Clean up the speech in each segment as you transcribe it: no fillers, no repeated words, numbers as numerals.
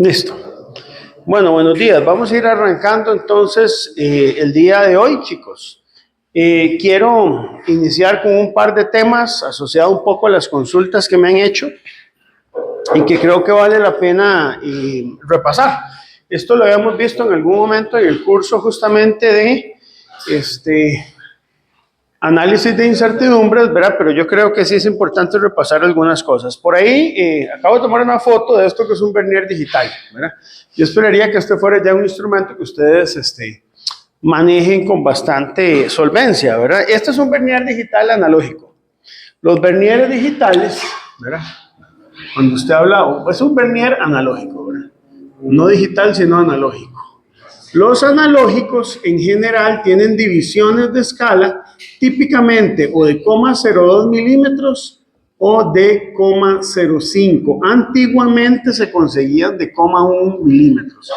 Listo. Bueno, buenos días. Vamos a ir arrancando entonces el día de hoy, chicos. Quiero iniciar con un par de temas asociados un poco a las consultas que me han hecho y que creo que vale la pena repasar. Esto lo habíamos visto en algún momento en el curso justamente de análisis de incertidumbres, ¿verdad? Pero yo creo que sí es importante repasar algunas cosas. Por ahí acabo de tomar una foto de esto que es un vernier digital, ¿verdad? Yo esperaría que este fuera ya un instrumento que ustedes manejen con bastante solvencia, ¿verdad? Este es un vernier digital analógico. Los vernieres digitales, ¿verdad? Cuando usted habla, es un vernier analógico, ¿verdad? No digital, sino analógico. Los analógicos en general tienen divisiones de escala típicamente o de 0,02 milímetros o de 0,05. Antiguamente se conseguían de 0,1 milímetros,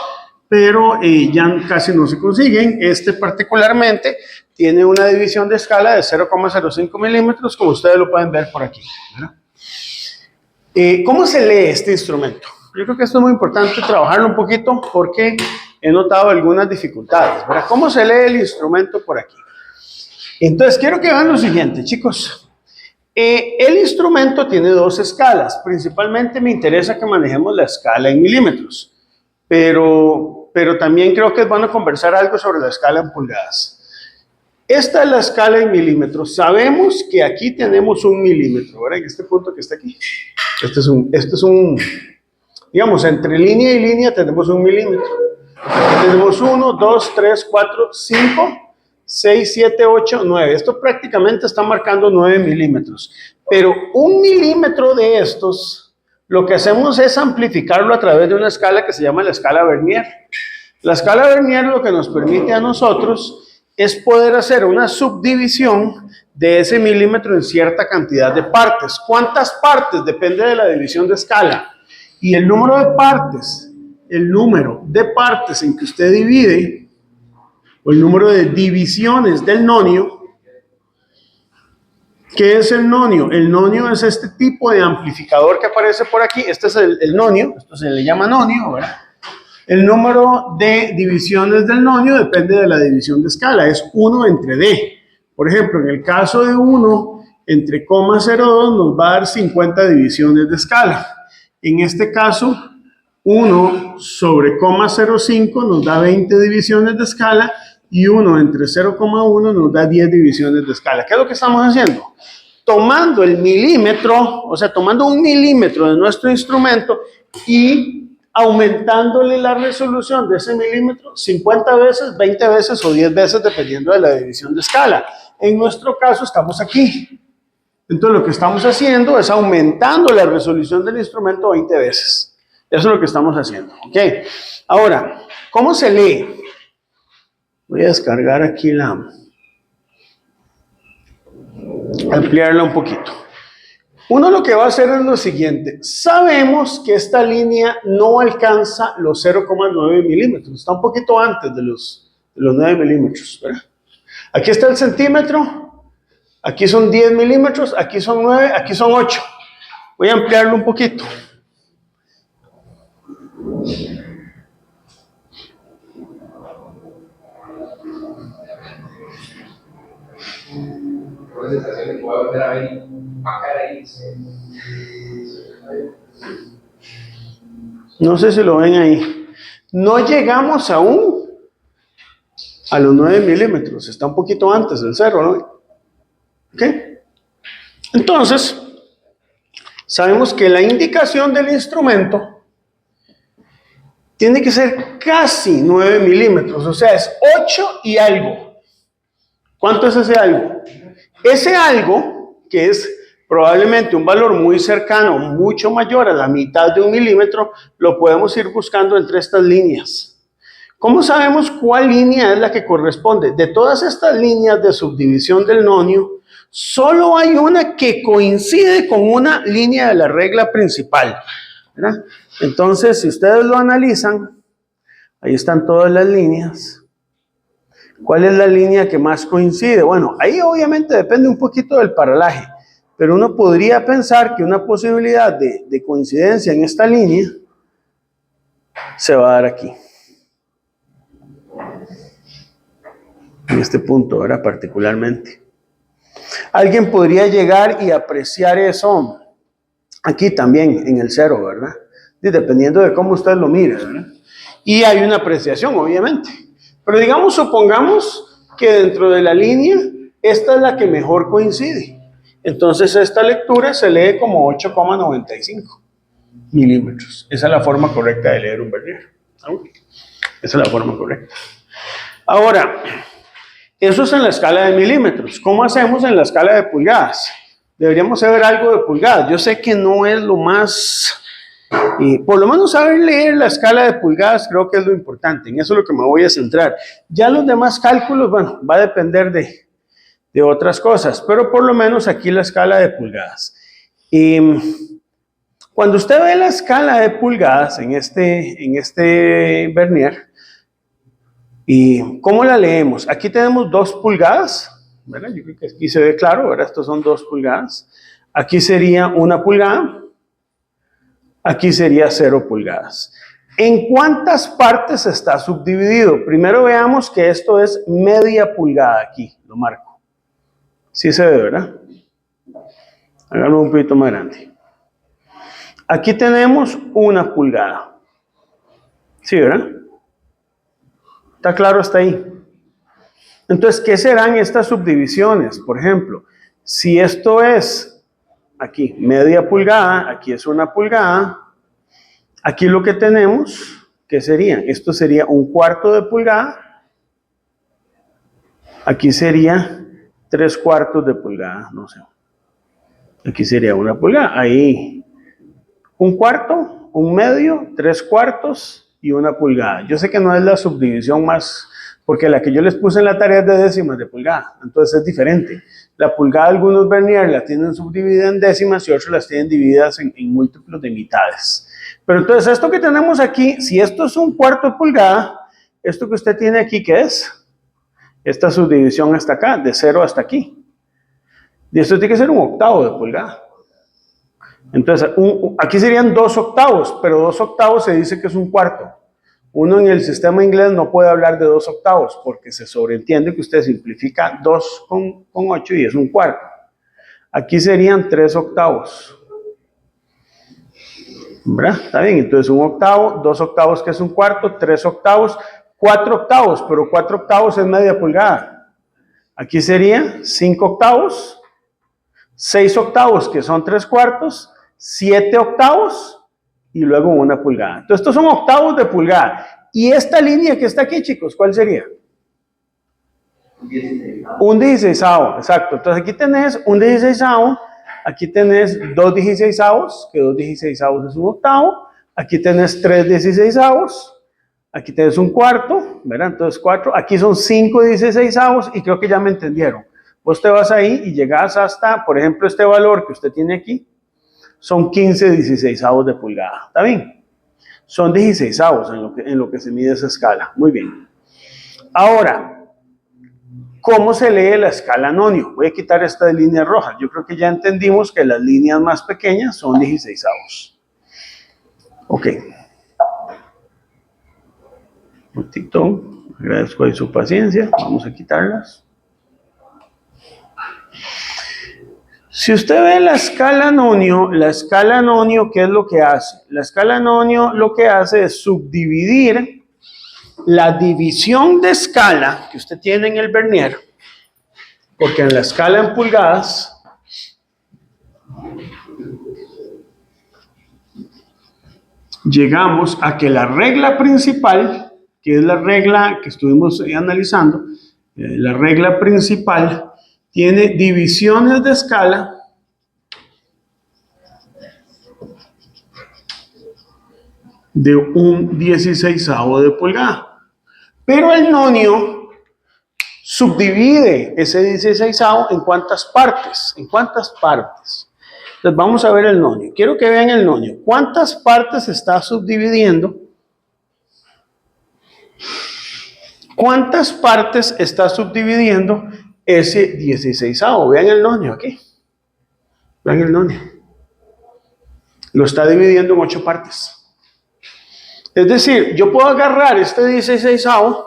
pero ya casi no se consiguen. Este particularmente tiene una división de escala de 0,05 milímetros, como ustedes lo pueden ver por aquí, ¿verdad? ¿Cómo se lee este instrumento? Yo creo que esto es muy importante trabajarlo un poquito porque he notado algunas dificultades, ¿verdad? ¿Cómo se lee el instrumento por aquí? Entonces, quiero que vean lo siguiente, chicos. El instrumento tiene dos escalas. Principalmente me interesa que manejemos la escala en milímetros, pero también creo que es bueno conversar algo sobre la escala en pulgadas. Esta es la escala en milímetros. Sabemos que aquí tenemos 1 milímetro, ¿verdad? En este punto que está aquí. Este es un, digamos, entre línea y línea tenemos 1 milímetro. Aquí tenemos 1, 2, 3, 4, 5, 6, 7, 8, 9. Esto prácticamente está marcando 9 milímetros. Pero 1 milímetro de estos, lo que hacemos es amplificarlo a través de una escala que se llama la escala Vernier. La escala Vernier lo que nos permite a nosotros es poder hacer una subdivisión de ese milímetro en cierta cantidad de partes. ¿Cuántas partes? Depende de la división de escala. Y el número de partes en que usted divide, o el número de divisiones del nonio. ¿Qué es el nonio? El nonio es este tipo de amplificador que aparece por aquí. Este es el nonio, esto se le llama nonio, ¿verdad? El número de divisiones del nonio depende de la división de escala, es 1 entre D. Por ejemplo, en el caso de 1 entre 0,02 nos va a dar 50 divisiones de escala. En este caso, 1 sobre 0,05 nos da 20 divisiones de escala y 1 entre 0,1 nos da 10 divisiones de escala. ¿Qué es lo que estamos haciendo? Tomando el milímetro, o sea, tomando 1 milímetro de nuestro instrumento y aumentándole la resolución de ese milímetro 50 veces, 20 veces o 10 veces, dependiendo de la división de escala. En nuestro caso estamos aquí. Entonces lo que estamos haciendo es aumentando la resolución del instrumento 20 veces. Eso es lo que estamos haciendo, ¿ok? Ahora, ¿cómo se lee? Voy a descargar aquí ampliarla un poquito. Uno lo que va a hacer es lo siguiente. Sabemos que esta línea no alcanza los 0,9 milímetros. Está un poquito antes de los 9 milímetros, ¿verdad? Aquí está el centímetro. Aquí son 10 milímetros. Aquí son 9. Aquí son 8. Voy a ampliarlo un poquito. No sé si lo ven ahí. No llegamos aún a los 9 milímetros. Está un poquito antes del 0, ¿no? ¿Ok? Entonces, sabemos que la indicación del instrumento tiene que ser casi 9 milímetros. O sea, es 8 y algo. ¿Cuánto es ese algo? Ese algo, que es probablemente un valor muy cercano, mucho mayor a la mitad de 1 milímetro, lo podemos ir buscando entre estas líneas. ¿Cómo sabemos cuál línea es la que corresponde? De todas estas líneas de subdivisión del nonio, solo hay una que coincide con una línea de la regla principal, ¿verdad? Entonces, si ustedes lo analizan, ahí están todas las líneas. ¿Cuál es la línea que más coincide? Bueno, ahí obviamente depende un poquito del paralaje, pero uno podría pensar que una posibilidad de coincidencia en esta línea se va a dar aquí. En este punto, ¿verdad? Particularmente. Alguien podría llegar y apreciar eso aquí también, en el 0, ¿verdad? Y dependiendo de cómo usted lo mire, ¿verdad? Y hay una apreciación, obviamente. Pero digamos, supongamos que dentro de la línea, esta es la que mejor coincide. Entonces, esta lectura se lee como 8,95 milímetros. Esa es la forma correcta de leer un vernier. Esa es la forma correcta. Ahora, eso es en la escala de milímetros. ¿Cómo hacemos en la escala de pulgadas? Deberíamos saber algo de pulgadas. Yo sé que no es lo más... por lo menos saber leer la escala de pulgadas creo que es lo importante. En eso es lo que me voy a centrar. Ya los demás cálculos, bueno, va a depender de otras cosas. Pero por lo menos aquí la escala de pulgadas. Cuando usted ve la escala de pulgadas en este vernier, ¿y cómo la leemos? Aquí tenemos 2 pulgadas, ¿verdad? Yo creo que aquí se ve claro, ¿verdad? Estos son 2 pulgadas. Aquí sería 1 pulgada. Aquí sería 0 pulgadas. ¿En cuántas partes está subdividido? Primero veamos que esto es media pulgada aquí, lo marco. Sí se ve, ¿verdad? Háganlo un poquito más grande. Aquí tenemos 1 pulgada. ¿Sí, verdad? ¿Está claro hasta ahí? Entonces, ¿qué serán estas subdivisiones? Por ejemplo, si esto es aquí media pulgada, aquí es 1 pulgada, aquí lo que tenemos, ¿qué sería? Esto sería 1/4 de pulgada, aquí sería 3/4 de pulgada, no sé. Aquí sería 1 pulgada, ahí 1/4, 1/2, 3/4 y 1 pulgada. Yo sé que no es la subdivisión más, porque la que yo les puse en la tarea es de décimas de pulgada, entonces es diferente. La pulgada, algunos vernier la tienen subdividida en décimas y otros las tienen divididas en múltiplos de mitades. Pero entonces esto que tenemos aquí, si esto es 1/4 de pulgada, esto que usted tiene aquí, ¿qué es? Esta subdivisión hasta acá, de 0 hasta aquí. Y esto tiene que ser 1/8 de pulgada. Entonces, aquí serían 2/8, pero 2/8 se dice que es 1/4. Uno en el sistema inglés no puede hablar de 2/8 porque se sobreentiende que usted simplifica 2 con 8 y es 1/4. Aquí serían 3/8. ¿Verdad? Está bien, entonces 1/8, 2/8 que es 1/4, 3/8, 4/8, pero 4/8 es media pulgada. Aquí sería 5/8, 6/8 que son 3/4, 7/8 y luego 1 pulgada. Entonces estos son octavos de pulgada. Y esta línea que está aquí, chicos, ¿cuál sería? 1 16avo, exacto. Entonces aquí tenés 1 16avo, aquí tenés 2 16avos, que 2 16avos es 1/8, aquí tenés 3 16avos, aquí tenés 1/4, ¿verdad? Entonces 4, aquí son 5 16avos y creo que ya me entendieron. Vos te vas ahí y llegas hasta, por ejemplo, este valor que usted tiene aquí, son 15 16avos de pulgada, ¿está bien? Son 16avos en lo que se mide esa escala, muy bien. Ahora, ¿cómo se lee la escala nonio? Voy a quitar esta de línea roja. Yo creo que ya entendimos que las líneas más pequeñas son 16avos. Ok. Un momentito. Agradezco ahí su paciencia. Vamos a quitarlas. Si usted ve la escala nonio, ¿qué es lo que hace? La escala nonio lo que hace es subdividir la división de escala que usted tiene en el vernier, porque en la escala en pulgadas llegamos a que la regla principal, que es la regla que estuvimos analizando, la regla principal tiene divisiones de escala de 1/16avo de pulgada. Pero el nonio subdivide ese 16avo en ¿cuántas partes? ¿En cuántas partes? Entonces vamos a ver el nonio. Quiero que vean el nonio. ¿Cuántas partes está subdividiendo? ¿Cuántas partes está subdividiendo ese 16avo? Vean el nonio aquí. Vean el nonio. Lo está dividiendo en 8 partes. Es decir, yo puedo agarrar este 16avo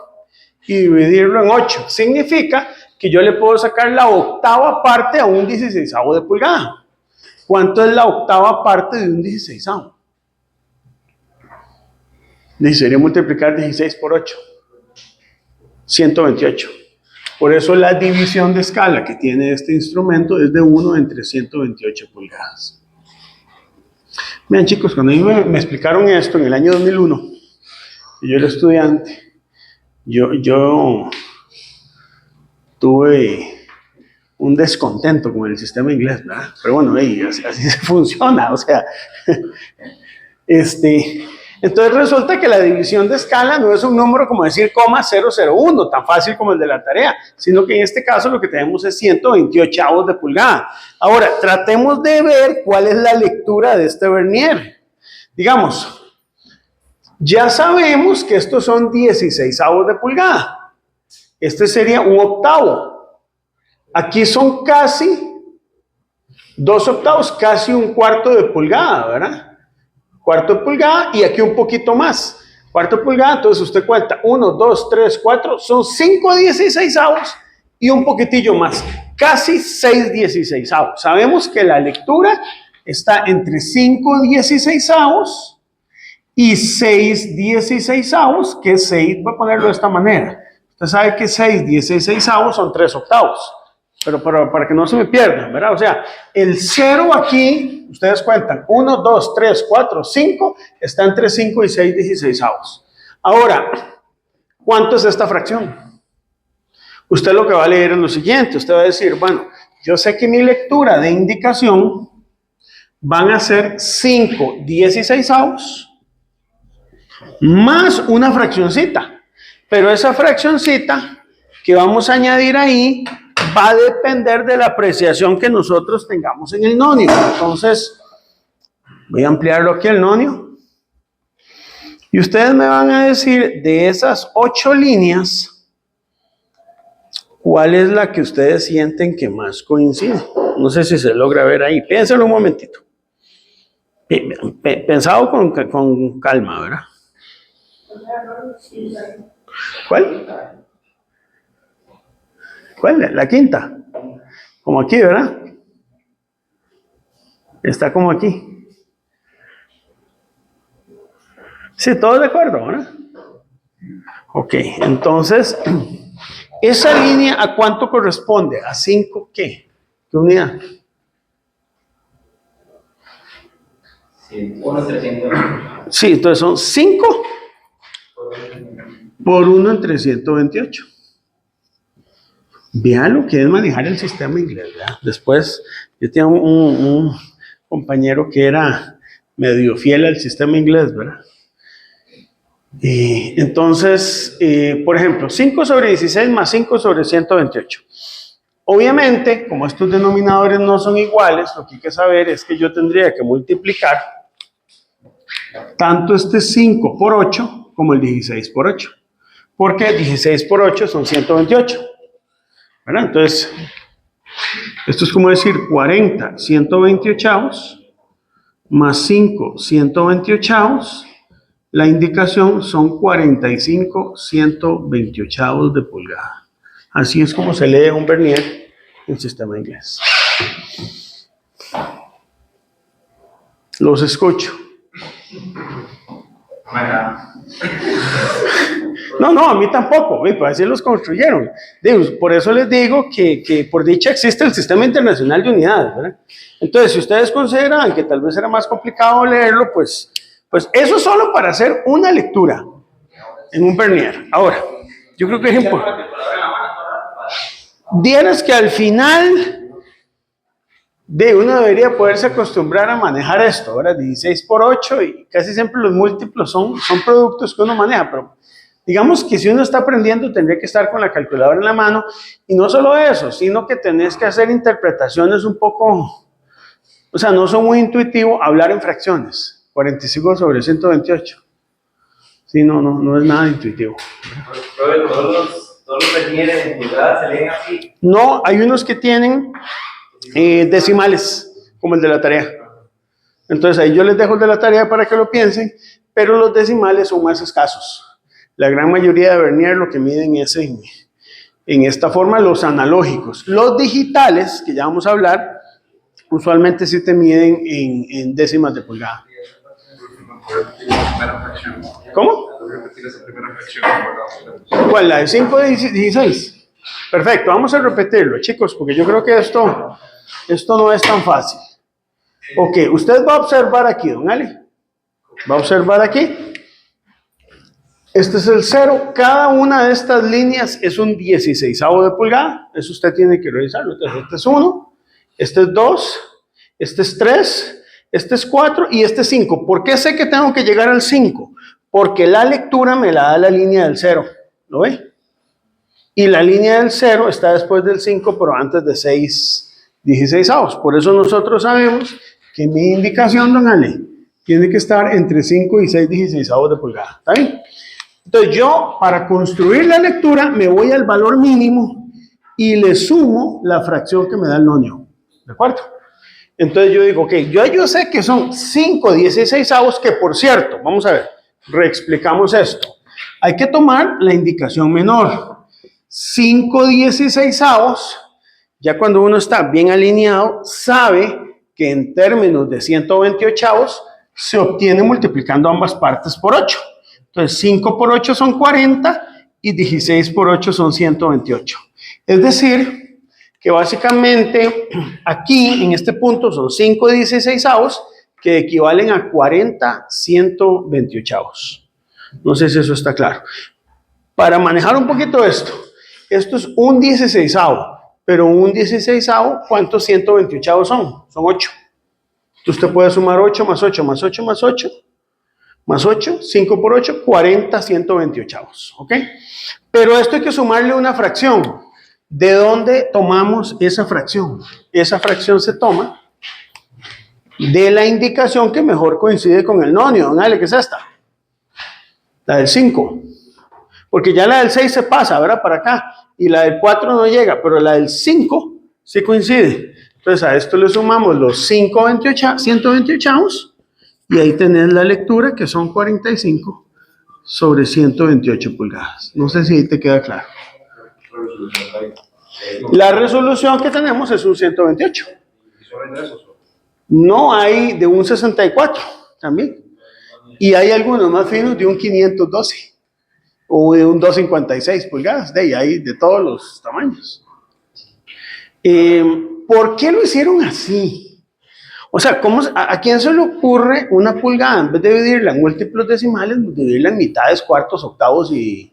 y dividirlo en 8. Significa que yo le puedo sacar la octava parte a un 16avo de pulgada. ¿Cuánto es la octava parte de un 16avo? Sería multiplicar 16 por 8. 128. Por eso la división de escala que tiene este instrumento es de 1 entre 128 pulgadas. Vean chicos, cuando a mí me explicaron esto en el año 2001, y yo era estudiante, yo tuve un descontento con el sistema inglés, ¿verdad? Pero bueno, así se funciona, o sea, entonces resulta que la división de escala no es un número como decir 0,001, tan fácil como el de la tarea, sino que en este caso lo que tenemos es 128 de pulgada. Ahora, tratemos de ver cuál es la lectura de este vernier. Digamos, ya sabemos que estos son 16avos de pulgada. Este sería un octavo. Aquí son casi 2 octavos, casi un cuarto de pulgada, ¿verdad? Cuarto de pulgada y aquí un poquito más. Cuarto de pulgada, entonces usted cuenta 1, 2, 3, 4, son 5 16avos y un poquitillo más. Casi 6 16avos. Sabemos que la lectura está entre 5 16avos y 6 16avos, que 6, voy a ponerlo de esta manera. Usted sabe que 6 16avos son 3 octavos. Pero para que no se me pierdan, ¿verdad? O sea, el 0 aquí, ustedes cuentan, 1, 2, 3, 4, 5, está entre 5 y 6 16avos. Ahora, ¿cuánto es esta fracción? Usted lo que va a leer es lo siguiente, usted va a decir, bueno, yo sé que mi lectura de indicación van a ser 5 16avos más una fraccioncita, pero esa fraccioncita que vamos a añadir ahí va a depender de la apreciación que nosotros tengamos en el nonio. Entonces, voy a ampliarlo aquí el nonio. Y ustedes me van a decir, de esas 8 líneas, ¿cuál es la que ustedes sienten que más coincide? No sé si se logra ver ahí. Piénsenlo un momentito. Pensado con calma, ¿verdad? ¿Cuál? ¿Cuál? La quinta. Como aquí, ¿verdad? Está como aquí. Sí, todos de acuerdo, ¿verdad? Ok, entonces, esa línea, ¿a cuánto corresponde? ¿A 5 qué? ¿Qué unidad? 1 entre 128. Sí, entonces son 5 por 1 entre 128. Vean lo que es manejar el sistema inglés, ¿verdad? Después, yo tenía un compañero que era medio fiel al sistema inglés, ¿verdad? Entonces, por ejemplo, 5 sobre 16 más 5 sobre 128. Obviamente, como estos denominadores no son iguales, lo que hay que saber es que yo tendría que multiplicar tanto este 5 por 8 como el 16 por 8. Porque 16 por 8 son 128. ¿Verdad? Entonces, esto es como decir 40 128avos más 5 128avos. La indicación son 45 128avos de pulgada. Así es como se lee un vernier en sistema inglés. Los escucho. No, a mí tampoco, pues así los construyeron. Por eso les digo que por dicha existe el Sistema Internacional de Unidades, ¿verdad? Entonces, si ustedes consideran que tal vez era más complicado leerlo, pues eso solo para hacer una lectura en un vernier. Ahora, yo creo que es importante. Dieras que al final uno debería poderse acostumbrar a manejar esto, ¿verdad? 16 por 8 y casi siempre los múltiplos son productos que uno maneja, pero digamos que si uno está aprendiendo tendría que estar con la calculadora en la mano y no solo eso, sino que tenés que hacer interpretaciones un poco, o sea, no son muy intuitivo hablar en fracciones, 45 sobre 128. Sí, no es nada intuitivo. Pero todos los vernieres en pulgadas se leen así. No, hay unos que tienen decimales, como el de la tarea. Entonces ahí yo les dejo el de la tarea para que lo piensen, pero los decimales son más escasos. La gran mayoría de vernier lo que miden es en esta forma los analógicos. Los digitales, que ya vamos a hablar, usualmente sí te miden en décimas de pulgada. ¿Cómo? ¿Cuál? ¿La de 5 de 16? Perfecto, vamos a repetirlo, chicos, porque yo creo que esto no es tan fácil. Ok, usted va a observar aquí, don Ali. Va a observar aquí. Este es el 0. Cada una de estas líneas es un 16avo de pulgada. Eso usted tiene que revisarlo. Entonces, este es 1, este es 2, este es 3, este es 4 y este es 5. ¿Por qué sé que tengo que llegar al 5? Porque la lectura me la da la línea del 0. ¿Lo ve? Y la línea del 0 está después del 5, pero antes de 6 16avos. Por eso nosotros sabemos que mi indicación, don Ali, tiene que estar entre 5 y 6 16avos de pulgada. ¿Está bien? Entonces yo, para construir la lectura, me voy al valor mínimo y le sumo la fracción que me da el nonio. ¿De acuerdo? Entonces yo digo, ok, yo sé que son 5 16avos, que por cierto, vamos a ver, reexplicamos esto. Hay que tomar la indicación menor. 5 16avos, ya cuando uno está bien alineado, sabe que en términos de 128avos se obtiene multiplicando ambas partes por 8. Entonces 5 por 8 son 40 y 16 por 8 son 128. Es decir, que básicamente aquí en este punto son 5 16avos que equivalen a 40 128avos. No sé si eso está claro. Para manejar un poquito esto es un 16avo, pero un 16avo, ¿cuántos 128avos son? Son 8. Entonces usted puede sumar 8 más 8 más 8 más 8. Más 8, 5 por 8, 40 128avos, ¿ok? Pero esto hay que sumarle una fracción. ¿De dónde tomamos esa fracción? Esa fracción se toma de la indicación que mejor coincide con el nonio. Dale, ¿qué es esta? La del 5. Porque ya la del 6 se pasa, ¿verdad? Para acá. Y la del 4 no llega, pero la del 5 sí coincide. Entonces a esto le sumamos los 5 128avos. Y ahí tenés la lectura, que son 45 sobre 128 pulgadas. No sé si ahí te queda claro. La resolución que tenemos es un 128. No, hay de un 64 también. Y hay algunos más finos de un 512 o de un 256 pulgadas. De ahí hay de todos los tamaños. ¿Por qué lo hicieron así? O sea, ¿a quién se le ocurre una pulgada? En vez de dividirla en múltiplos decimales, dividirla en mitades, cuartos, octavos y...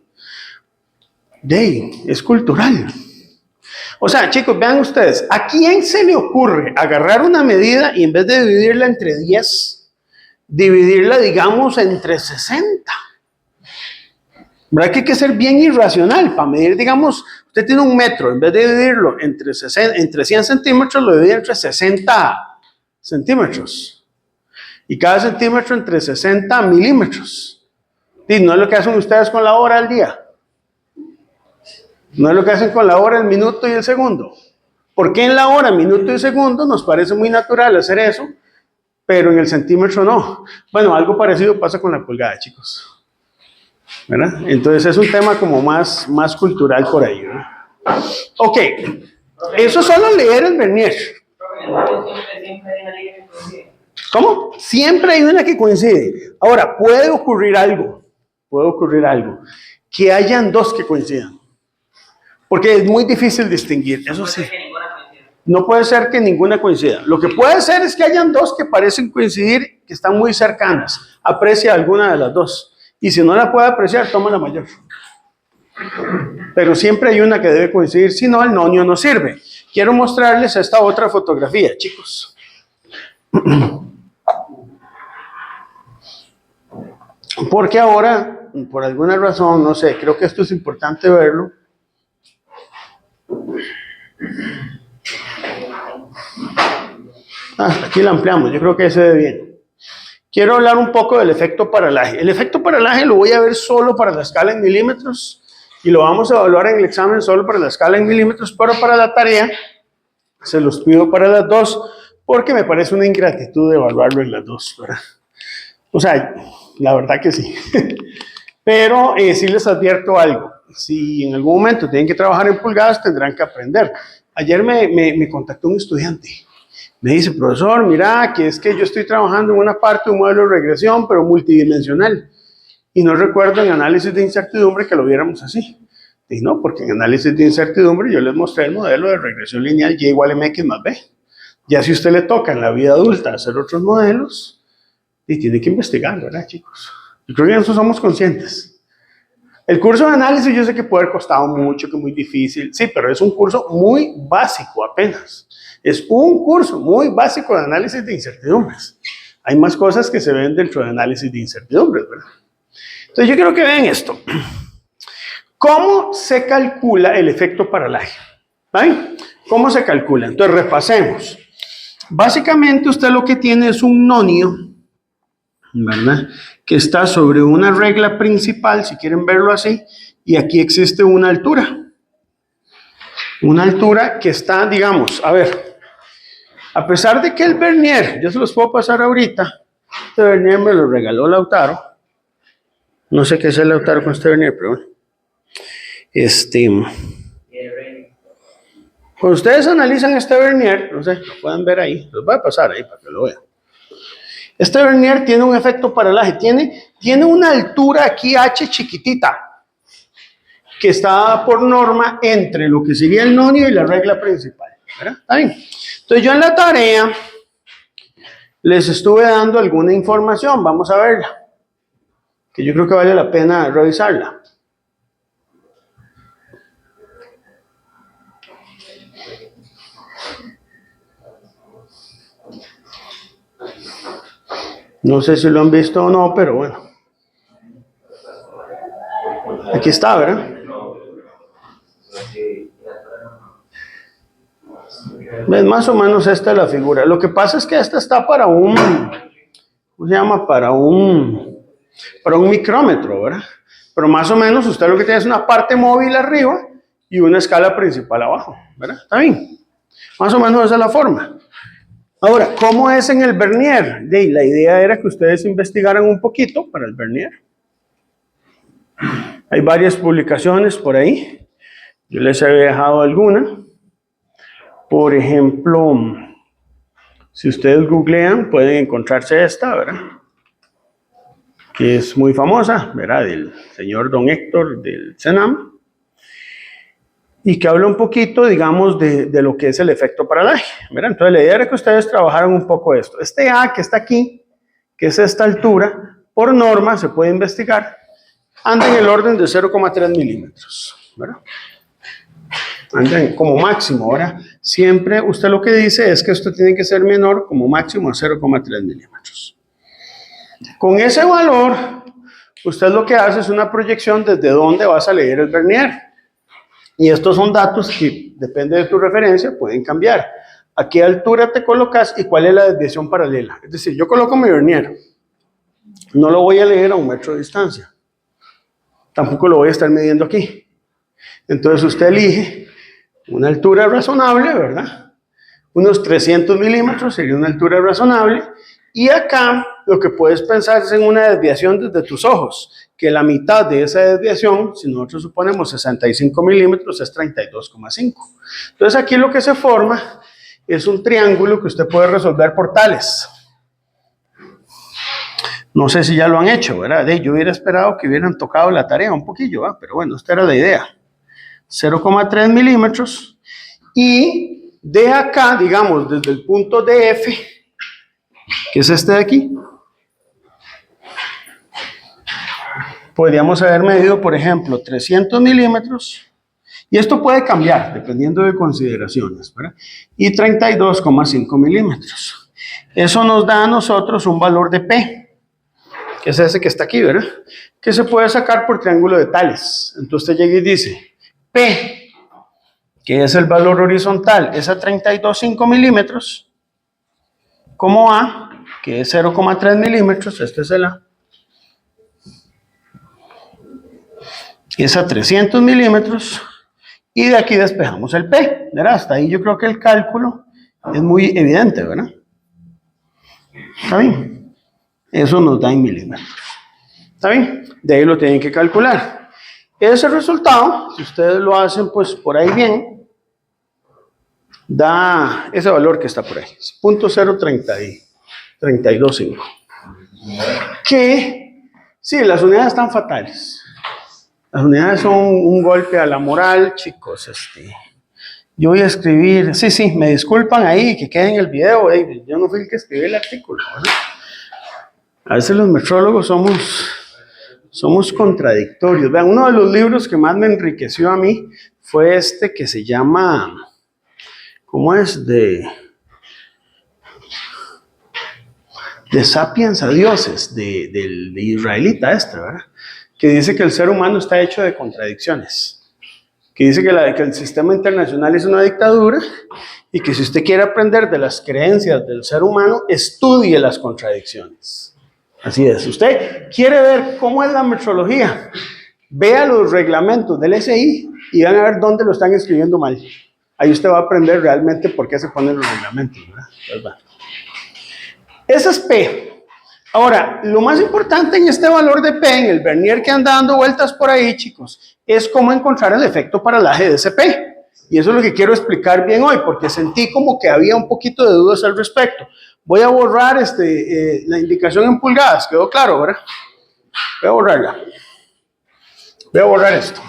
es cultural. O sea, chicos, vean ustedes, ¿a quién se le ocurre agarrar una medida y en vez de dividirla entre 10, dividirla, digamos, entre 60? ¿Verdad que hay que ser bien irracional para medir, digamos, usted tiene 1 metro, en vez de dividirlo entre 100 centímetros, lo divide entre 60 centímetros. Y cada centímetro entre 60 milímetros. Y no es lo que hacen ustedes con la hora al día. No es lo que hacen con la hora, el minuto y el segundo. ¿Por qué en la hora, minuto y segundo nos parece muy natural hacer eso, pero en el centímetro no? Bueno, algo parecido pasa con la pulgada, chicos. ¿Verdad? Entonces es un tema como más cultural por ahí, ¿verdad? Ok, eso es solo leer el vernier. ¿Cómo? Siempre hay una que coincide. Ahora, puede ocurrir algo, que hayan dos que coincidan. Porque es muy difícil distinguir, eso sí. No puede ser que ninguna coincida. Lo que puede ser es que hayan dos que parecen coincidir, que están muy cercanas. Aprecia alguna de las dos. Y si no la puede apreciar, toma la mayor. Pero siempre hay una que debe coincidir, si no, el nonio no sirve. Quiero mostrarles esta otra fotografía, chicos. Porque ahora, por alguna razón, no sé, creo que esto es importante verlo. Aquí la ampliamos, yo creo que se ve bien. Quiero hablar un poco del efecto paralaje. El efecto paralaje lo voy a ver solo para la escala en milímetros y lo vamos a evaluar en el examen solo para la escala en milímetros, pero para la tarea se los pido para las dos porque me parece una ingratitud evaluarlo en las dos, ¿verdad? O sea, la verdad que sí. Pero sí les advierto algo. Si en algún momento tienen que trabajar en pulgadas, tendrán que aprender. Ayer me contactó un estudiante. Me dice, profesor, mira, que es que yo estoy trabajando en una parte de un modelo de regresión, pero multidimensional. Y no recuerdo en análisis de incertidumbre que lo viéramos así. Y no, porque en análisis de incertidumbre yo les mostré el modelo de regresión lineal y igual mx más b. Ya si usted le toca en la vida adulta hacer otros modelos, y tiene que investigar, ¿verdad, chicos? Yo creo que nosotros somos conscientes. El curso de análisis yo sé que puede haber costado mucho, que es muy difícil. Sí, pero es un curso muy básico apenas. Es un curso muy básico de análisis de incertidumbres. Hay más cosas que se ven dentro de análisis de incertidumbres, ¿verdad? Entonces yo quiero que vean esto. ¿Cómo se calcula el efecto paralaje? ¿Vale? ¿Cómo se calcula? Entonces repasemos. Básicamente usted lo que tiene es un nonio, ¿verdad? Que está sobre una regla principal, si quieren verlo así, y aquí existe una altura. Una altura que está, digamos, a ver, a pesar de que el vernier, yo se los puedo pasar ahorita, este vernier me lo regaló Lautaro. No sé qué es el Lautaro con este vernier, pero bueno. Cuando ustedes analizan este vernier, no sé, lo pueden ver ahí, los voy a pasar ahí para que lo vean. Este vernier tiene un efecto paralaje, tiene una altura aquí H chiquitita, que está dada por norma entre lo que sería el nonio y la regla principal, ¿verdad? ¿Está bien? Entonces yo en la tarea les estuve dando alguna información, vamos a verla, que yo creo que vale la pena revisarla. No sé si lo han visto o no, pero bueno. Aquí está, ¿verdad? ¿Ves? Más o menos esta es la figura. Lo que pasa es que esta está para un, ¿cómo se llama? Para un micrómetro, ¿verdad? Pero más o menos usted lo que tiene es una parte móvil arriba y una escala principal abajo, ¿verdad? ¿Está bien? Más o menos esa es la forma. Ahora, ¿cómo es en el vernier? La idea era que ustedes investigaran un poquito para el vernier. Hay varias publicaciones por ahí. Yo les había dejado alguna. Por ejemplo, si ustedes googlean, pueden encontrarse esta, ¿verdad? Que es muy famosa, ¿verdad? Del señor Don Héctor del CENAM. Y que habla un poquito, digamos, de lo que es el efecto paralaje, ¿verdad? Entonces, la idea era que ustedes trabajaran un poco esto. Este A que está aquí, que es esta altura, por norma, se puede investigar, anda en el orden de 0,3 milímetros, ¿verdad? Anda como máximo. Ahora, siempre usted lo que dice es que esto tiene que ser menor como máximo a 0,3 milímetros. Con ese valor, usted lo que hace es una proyección desde dónde vas a leer el vernier. Y estos son datos que, depende de tu referencia, pueden cambiar. ¿A qué altura te colocas y cuál es la desviación paralela? Es decir, yo coloco mi vernier. No lo voy a leer a 1 metro de distancia. Tampoco lo voy a estar midiendo aquí. Entonces usted elige una altura razonable, ¿verdad? Unos 300 milímetros sería una altura razonable. Y acá lo que puedes pensar es en una desviación desde tus ojos, que la mitad de esa desviación, si nosotros suponemos 65 milímetros, es 32,5. Entonces aquí lo que se forma es un triángulo que usted puede resolver por tales. No sé si ya lo han hecho, ¿verdad? Yo hubiera esperado que hubieran tocado la tarea un poquillo, ¿verdad? Pero bueno, esta era la idea. 0,3 milímetros. Y de acá, digamos, desde el punto DF, que es este de aquí, podríamos haber medido, por ejemplo, 300 milímetros, y esto puede cambiar dependiendo de consideraciones, ¿verdad? Y 32,5 milímetros. Eso nos da a nosotros un valor de P, que es ese que está aquí, ¿verdad? Que se puede sacar por triángulo de Tales. Entonces usted llega y dice, P, que es el valor horizontal, es a 32,5 milímetros, como A, que es 0,3 milímetros, este es el A, es a 300 milímetros, y de aquí despejamos el P, ¿verdad? Hasta ahí yo creo que el cálculo es muy evidente, ¿verdad? ¿Está bien? Eso nos da en milímetros. ¿Está bien? De ahí lo tienen que calcular. Ese resultado, si ustedes lo hacen pues por ahí bien, da ese valor que está por ahí, 0.0325. Que, sí, las unidades están fatales. Las unidades son un golpe a la moral, chicos. Yo voy a escribir, sí, me disculpan ahí, que quede en el video, yo no fui el que escribí el artículo, ¿verdad? A veces los metrólogos somos contradictorios. Vean, uno de los libros que más me enriqueció a mí fue este que se llama, ¿cómo es? De Sapiens a Dioses, del israelita ¿verdad? Que dice que el ser humano está hecho de contradicciones. Que dice que el sistema internacional es una dictadura y que si usted quiere aprender de las creencias del ser humano, estudie las contradicciones. Así es. Usted quiere ver cómo es la metrología, vea los reglamentos del SI y van a ver dónde lo están escribiendo mal. Ahí usted va a aprender realmente por qué se ponen los reglamentos, ¿verdad? Ese es P. Ahora, lo más importante en este valor de P, en el vernier que anda dando vueltas por ahí, chicos, es cómo encontrar el efecto paralaje de ese P. Y eso es lo que quiero explicar bien hoy, porque sentí como que había un poquito de dudas al respecto. Voy a borrar la indicación en pulgadas, ¿quedó claro, verdad? Voy a borrarla. Voy a borrar esto.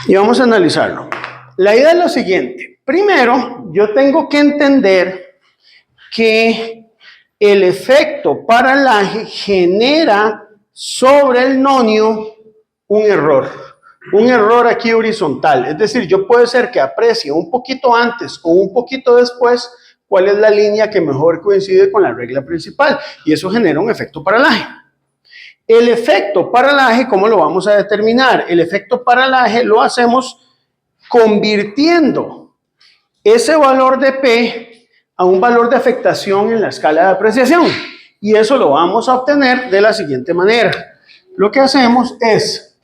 Y vamos a analizarlo. La idea es lo siguiente. Primero, yo tengo que entender que el efecto paralaje genera sobre el nonio un error aquí horizontal. Es decir, yo puede ser que aprecie un poquito antes o un poquito después cuál es la línea que mejor coincide con la regla principal y eso genera un efecto paralaje. El efecto paralaje, ¿cómo lo vamos a determinar? El efecto paralaje lo hacemos convirtiendo ese valor de P a un valor de afectación en la escala de apreciación. Y eso lo vamos a obtener de la siguiente manera. Lo que hacemos es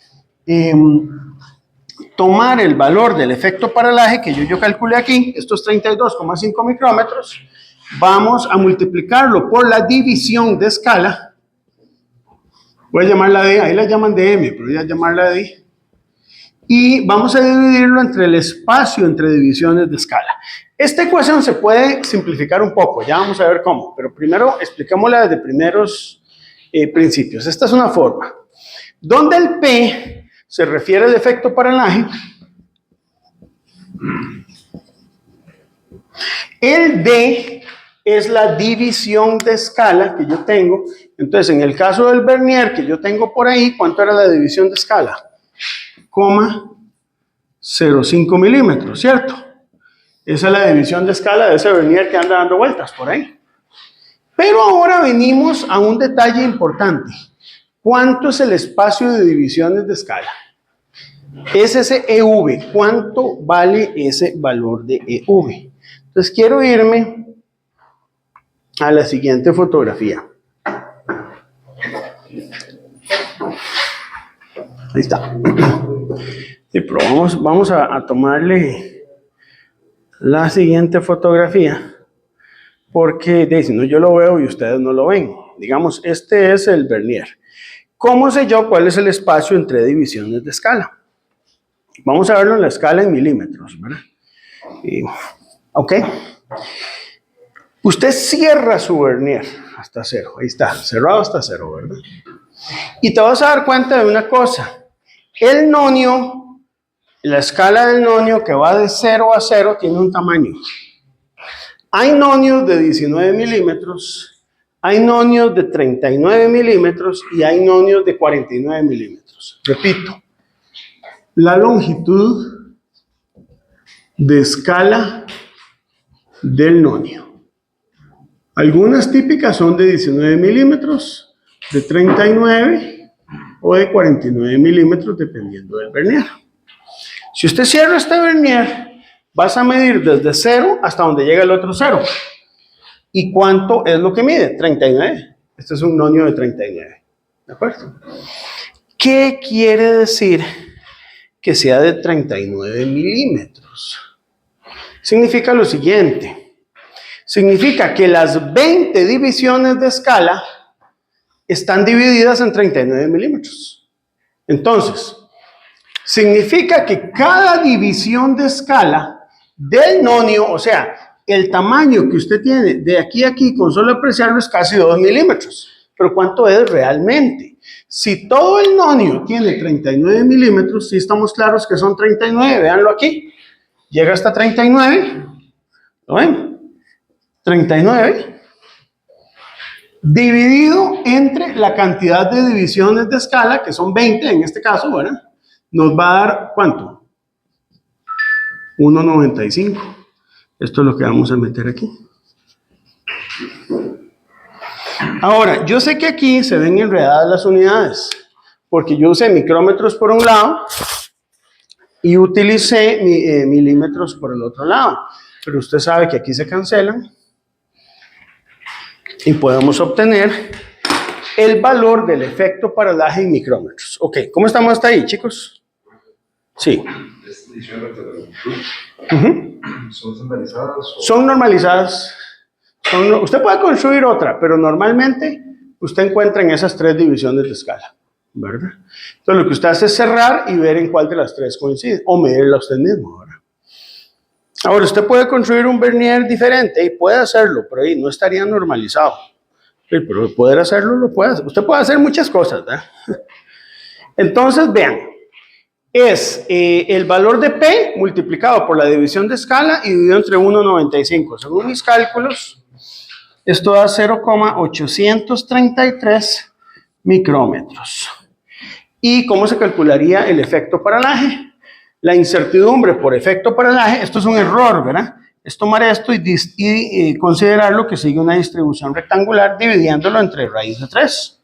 tomar el valor del efecto paralaje que yo calculé aquí, estos 32,5 micrómetros, vamos a multiplicarlo por la división de escala. Voy a llamarla D, ahí la llaman DM, pero voy a llamarla D. Y vamos a dividirlo entre el espacio entre divisiones de escala. Esta ecuación se puede simplificar un poco, ya vamos a ver cómo, pero primero expliquémosla desde primeros principios. Esta es una forma, donde el P se refiere al efecto paralaje, el D es la división de escala que yo tengo. Entonces, en el caso del vernier que yo tengo por ahí, ¿cuánto era la división de escala? 0,05 milímetros, ¿cierto? Esa es la división de escala de ese vernier que anda dando vueltas por ahí. Pero ahora venimos a un detalle importante. ¿Cuánto es el espacio de divisiones de escala? Es ese EV. ¿Cuánto vale ese valor de EV? Entonces quiero irme a la siguiente fotografía. Ahí está. Sí, pero vamos a tomarle la siguiente fotografía, porque si no yo lo veo y ustedes no lo ven. Digamos, este es el vernier. ¿Cómo sé yo cuál es el espacio entre divisiones de escala? Vamos a verlo en la escala en milímetros, ¿verdad? Ok. Usted cierra su vernier hasta 0. Ahí está, cerrado hasta 0, ¿verdad? Y te vas a dar cuenta de una cosa. El nonio, la escala del nonio que va de 0 a 0 tiene un tamaño. Hay nonios de 19 milímetros, hay nonios de 39 milímetros y hay nonios de 49 milímetros. Repito, la longitud de escala del nonio. Algunas típicas son de 19 milímetros, de 39 o de 49 milímetros, dependiendo del vernier. Si usted cierra este vernier, vas a medir desde 0 hasta donde llega el otro 0. ¿Y cuánto es lo que mide? 39. Este es un nonio de 39. ¿De acuerdo? ¿Qué quiere decir que sea de 39 milímetros? Significa lo siguiente. Significa que las 20 divisiones de escala están divididas en 39 milímetros. Entonces, significa que cada división de escala del nonio, o sea, el tamaño que usted tiene de aquí a aquí con solo apreciarlo es casi 2 milímetros. Pero ¿cuánto es realmente? Si todo el nonio tiene 39 milímetros, sí estamos claros que son 39, véanlo aquí. Llega hasta 39, ¿lo ven? 39 dividido entre la cantidad de divisiones de escala, que son 20 en este caso, ¿verdad? Nos va a dar, ¿cuánto? 1,95. Esto es lo que vamos a meter aquí. Ahora, yo sé que aquí se ven enredadas las unidades, porque yo usé micrómetros por un lado y utilicé milímetros por el otro lado. Pero usted sabe que aquí se cancelan y podemos obtener el valor del efecto paralaje en micrómetros. Ok, ¿cómo estamos hasta ahí, chicos? Sí. ¿Son normalizadas? Son normalizadas. Usted puede construir otra, pero normalmente usted encuentra en esas 3 divisiones de escala, ¿verdad? Entonces lo que usted hace es cerrar y ver en cuál de las 3 coincide, o medirla usted mismo, ¿verdad? Ahora, usted puede construir un vernier diferente y puede hacerlo, pero ahí no estaría normalizado. Sí, pero poder hacerlo, lo puede hacer. Usted puede hacer muchas cosas, ¿verdad? Entonces, vean, es el valor de P multiplicado por la división de escala y dividido entre 1,95. Según mis cálculos, esto da 0,833 micrómetros. ¿Y cómo se calcularía el efecto paralaje? La incertidumbre por efecto paralaje, esto es un error, ¿verdad? Es tomar esto y considerarlo que sigue una distribución rectangular dividiéndolo entre raíz de 3.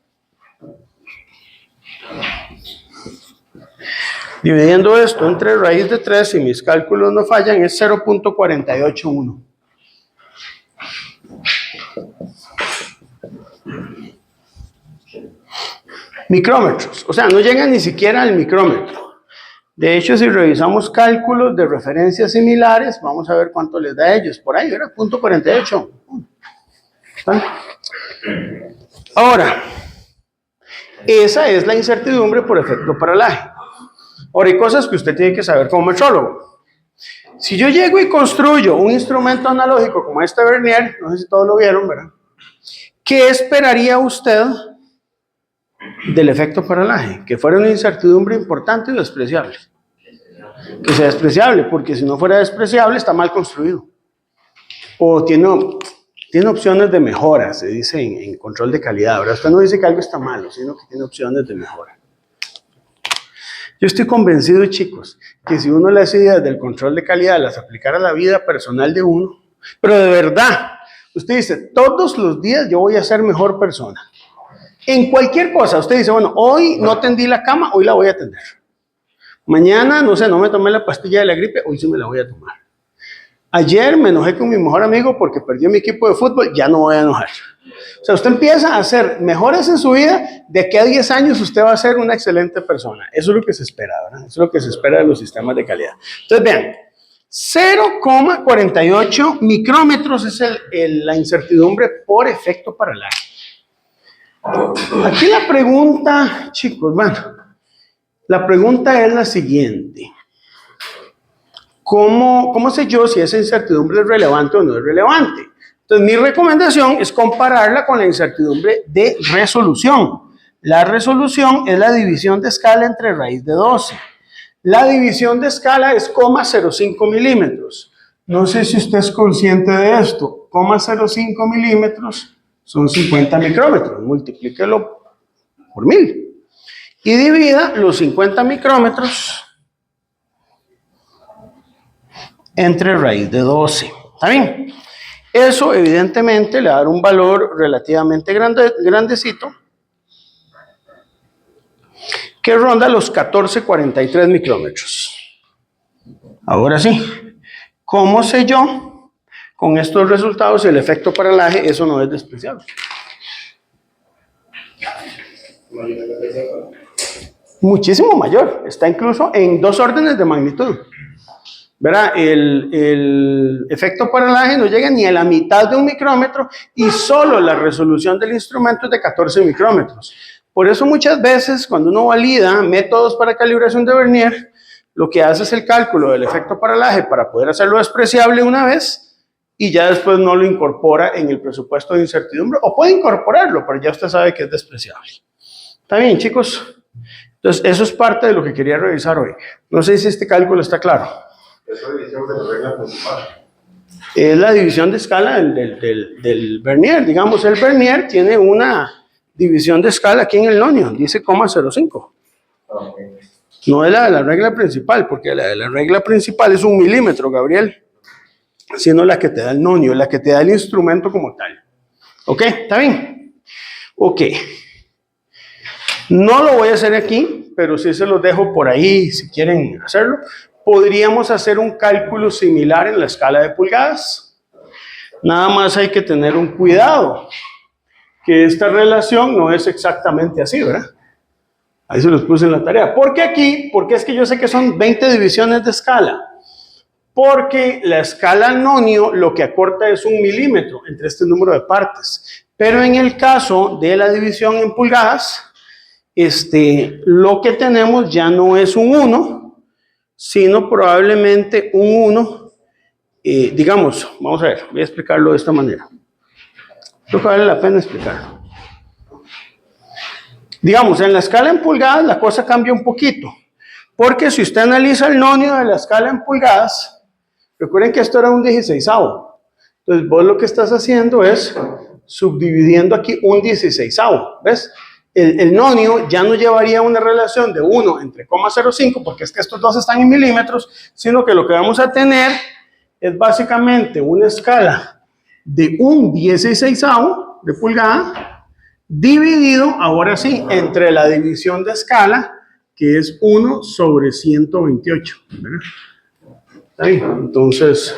Dividiendo esto entre raíz de 3, si mis cálculos no fallan, es 0,481. Micrómetros, o sea, no llegan ni siquiera al micrómetro. De hecho, si revisamos cálculos de referencias similares, vamos a ver cuánto les da a ellos. Por ahí, era 0,48. ¿Está? Ahora, esa es la incertidumbre por efecto paralaje. Ahora, hay cosas que usted tiene que saber como metrólogo. Si yo llego y construyo un instrumento analógico como este vernier, no sé si todos lo vieron, ¿verdad? ¿Qué esperaría usted del efecto paralaje? Que fuera una incertidumbre importante y despreciable. Que sea despreciable, porque si no fuera despreciable está mal construido. O tiene opciones de mejora, se dice en control de calidad, ¿verdad? Usted no dice que algo está malo, sino que tiene opciones de mejora. Yo estoy convencido, chicos, que si uno las ideas del control de calidad las aplicara a la vida personal de uno, pero de verdad, usted dice, todos los días yo voy a ser mejor persona. En cualquier cosa, usted dice, bueno, hoy no tendí la cama, hoy la voy a tender. Mañana, no sé, no me tomé la pastilla de la gripe, hoy sí me la voy a tomar. Ayer me enojé con mi mejor amigo porque perdió mi equipo de fútbol, ya no voy a enojar. O sea, usted empieza a hacer mejoras en su vida, de aquí a 10 años usted va a ser una excelente persona. Eso es lo que se espera, ¿verdad? Eso es lo que se espera de los sistemas de calidad. Entonces, vean, 0,48 micrómetros es la incertidumbre por efecto paralaje. Aquí la pregunta, chicos, bueno, la pregunta es la siguiente. ¿Cómo sé yo si esa incertidumbre es relevante o no es relevante? Entonces, mi recomendación es compararla con la incertidumbre de resolución. La resolución es la división de escala entre raíz de 12. La división de escala es 0,05 milímetros. No sé si usted es consciente de esto. 0,05 milímetros son 50 micrómetros. Multiplíquelo por 1000. Y divida los 50 micrómetros entre raíz de 12. ¿Está bien? Eso evidentemente le va a dar un valor relativamente grandecito que ronda los 1443 micrómetros. Ahora sí, ¿cómo sé yo con estos resultados el efecto paralaje? Eso no es despreciable. Muchísimo mayor, está incluso en 2 órdenes de magnitud. ¿verdad? El efecto paralaje no llega ni a la mitad de un micrómetro y solo la resolución del instrumento es de 14 micrómetros. Por eso muchas veces cuando uno valida métodos para calibración de vernier, lo que hace es el cálculo del efecto paralaje para poder hacerlo despreciable una vez y ya después no lo incorpora en el presupuesto de incertidumbre, o puede incorporarlo, pero ya usted sabe que es despreciable. ¿Está bien, chicos? Entonces, eso es parte de lo que quería revisar hoy. No sé si este cálculo está claro. Esa división de la regla principal. Es la división de escala del vernier. Digamos, el vernier tiene una división de escala aquí en el nonio, dice 0,05. Okay. No es la de la regla principal, porque la de la regla principal es 1 milímetro, Gabriel, sino la que te da el nonio, la que te da el instrumento como tal. ¿Ok? ¿Está bien? Ok. No lo voy a hacer aquí, pero sí se los dejo por ahí si quieren hacerlo. Podríamos hacer un cálculo similar en la escala de pulgadas. Nada más hay que tener un cuidado, que esta relación no es exactamente así, ¿verdad? Ahí se los puse en la tarea. ¿Por qué aquí? Porque es que yo sé que son 20 divisiones de escala. Porque la escala nonio lo que acorta es 1 milímetro entre este número de partes. Pero en el caso de la división en pulgadas, lo que tenemos ya no es un 1, sino probablemente un 1. Digamos, vamos a ver, voy a explicarlo de esta manera. Creo que vale la pena explicarlo. Digamos, en la escala en pulgadas la cosa cambia un poquito, porque si usted analiza el nonio de la escala en pulgadas, recuerden que esto era un 16avo. Entonces vos lo que estás haciendo es subdividiendo aquí un 16avo, ¿ves? El nonio ya no llevaría una relación de 1 entre 0,05, porque es que estos dos están en milímetros, sino que lo que vamos a tener es básicamente una escala de un 16avo de pulgada, dividido, ahora sí, entre la división de escala, que es 1 sobre 128, ¿verdad? Ahí. Entonces,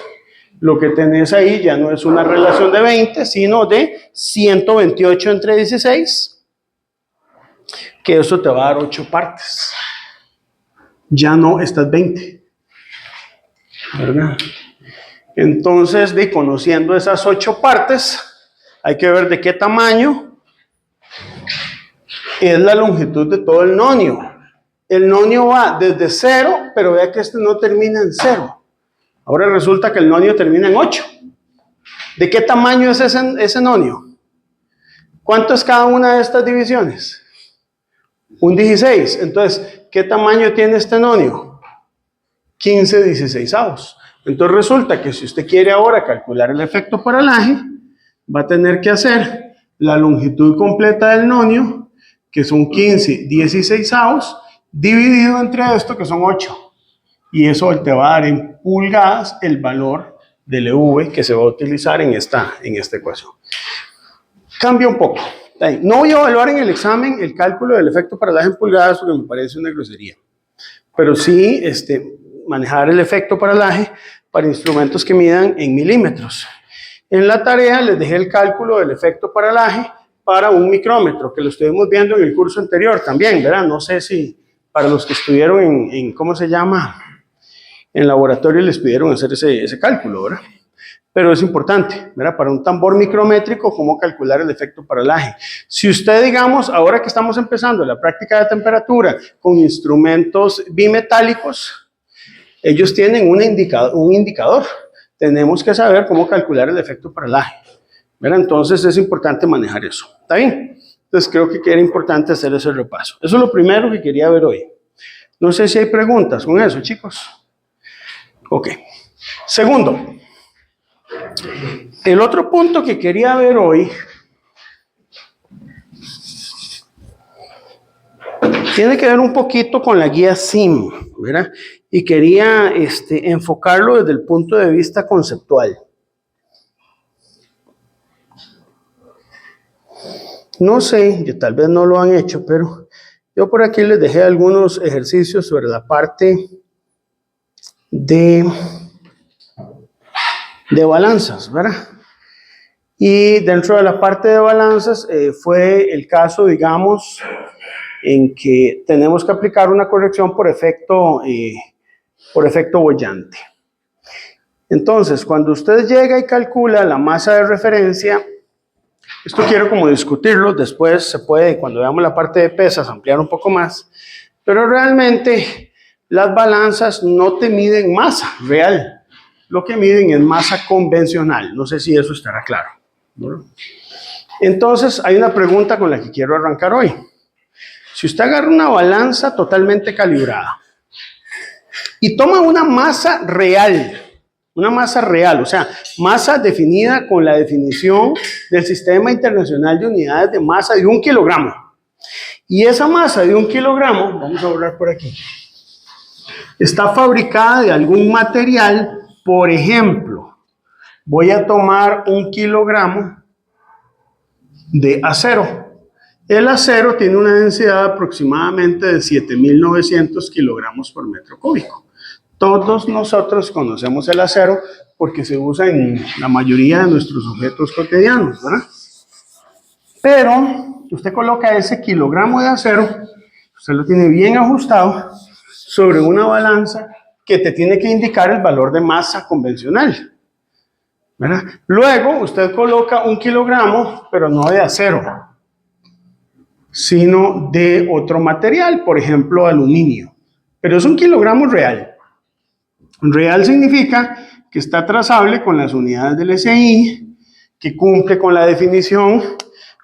lo que tenés ahí ya no es una relación de 20, sino de 128 entre 16, que eso te va a dar 8 partes. Ya no estas 20, ¿verdad? Entonces, conociendo esas 8 partes, hay que ver de qué tamaño es la longitud de todo el nonio. El nonio va desde 0, pero vea que este no termina en 0. Ahora resulta que el nonio termina en 8. ¿De qué tamaño es ese nonio? ¿Cuánto es cada una de estas divisiones? Un 16. Entonces, ¿qué tamaño tiene este nonio? 15 16avos. Entonces resulta que si usted quiere ahora calcular el efecto paralaje, va a tener que hacer la longitud completa del nonio, que son 15 16avos, dividido entre esto, que son 8. Y eso te va a dar en pulgadas el valor del EV que se va a utilizar en esta ecuación. Cambia un poco. No voy a evaluar en el examen el cálculo del efecto paralaje en pulgadas porque me parece una grosería. Pero sí manejar el efecto paralaje para instrumentos que midan en milímetros. En la tarea les dejé el cálculo del efecto paralaje para 1 micrómetro, que lo estuvimos viendo en el curso anterior también, ¿verdad? No sé si para los que estuvieron en ¿cómo se llama? En laboratorio les pidieron hacer ese cálculo, ¿verdad? Pero es importante, ¿verdad? Para un tambor micrométrico, cómo calcular el efecto paralaje. Si usted, digamos, ahora que estamos empezando la práctica de temperatura con instrumentos bimetálicos, ellos tienen un indicador. Tenemos que saber cómo calcular el efecto paralaje, ¿verdad? Entonces es importante manejar eso. ¿Está bien? Entonces creo que era importante hacer ese repaso. Eso es lo primero que quería ver hoy. No sé si hay preguntas con eso, chicos. Ok. Segundo, el otro punto que quería ver hoy tiene que ver un poquito con la guía SIM, ¿verdad? Y quería enfocarlo desde el punto de vista conceptual. No sé, tal vez no lo han hecho, pero yo por aquí les dejé algunos ejercicios sobre la parte de balanzas, ¿verdad? Y dentro de la parte de balanzas fue el caso, digamos, en que tenemos que aplicar una corrección por efecto bollante. Entonces, cuando usted llega y calcula la masa de referencia, esto quiero como discutirlo, después se puede, cuando veamos la parte de pesas, ampliar un poco más, pero realmente las balanzas no te miden masa real, lo que miden es masa convencional, no sé si eso estará claro, ¿no? Entonces, hay una pregunta con la que quiero arrancar hoy. Si usted agarra una balanza totalmente calibrada y toma una masa real, o sea, masa definida con la definición del Sistema Internacional de Unidades de Masa de 1 kilogramo, y esa masa de 1 kilogramo, vamos a borrar por aquí, está fabricada de algún material, por ejemplo, voy a tomar 1 kilogramo de acero. El acero tiene una densidad aproximadamente de 7.900 kilogramos por metro cúbico. Todos nosotros conocemos el acero porque se usa en la mayoría de nuestros objetos cotidianos, ¿verdad? Pero usted coloca ese kilogramo de acero, usted lo tiene bien ajustado sobre una balanza que te tiene que indicar el valor de masa convencional, ¿verdad? Luego usted coloca 1 kilogramo, pero no de acero, sino de otro material, por ejemplo, aluminio. Pero es 1 kilogramo real. Real significa que está trazable con las unidades del SI, que cumple con la definición,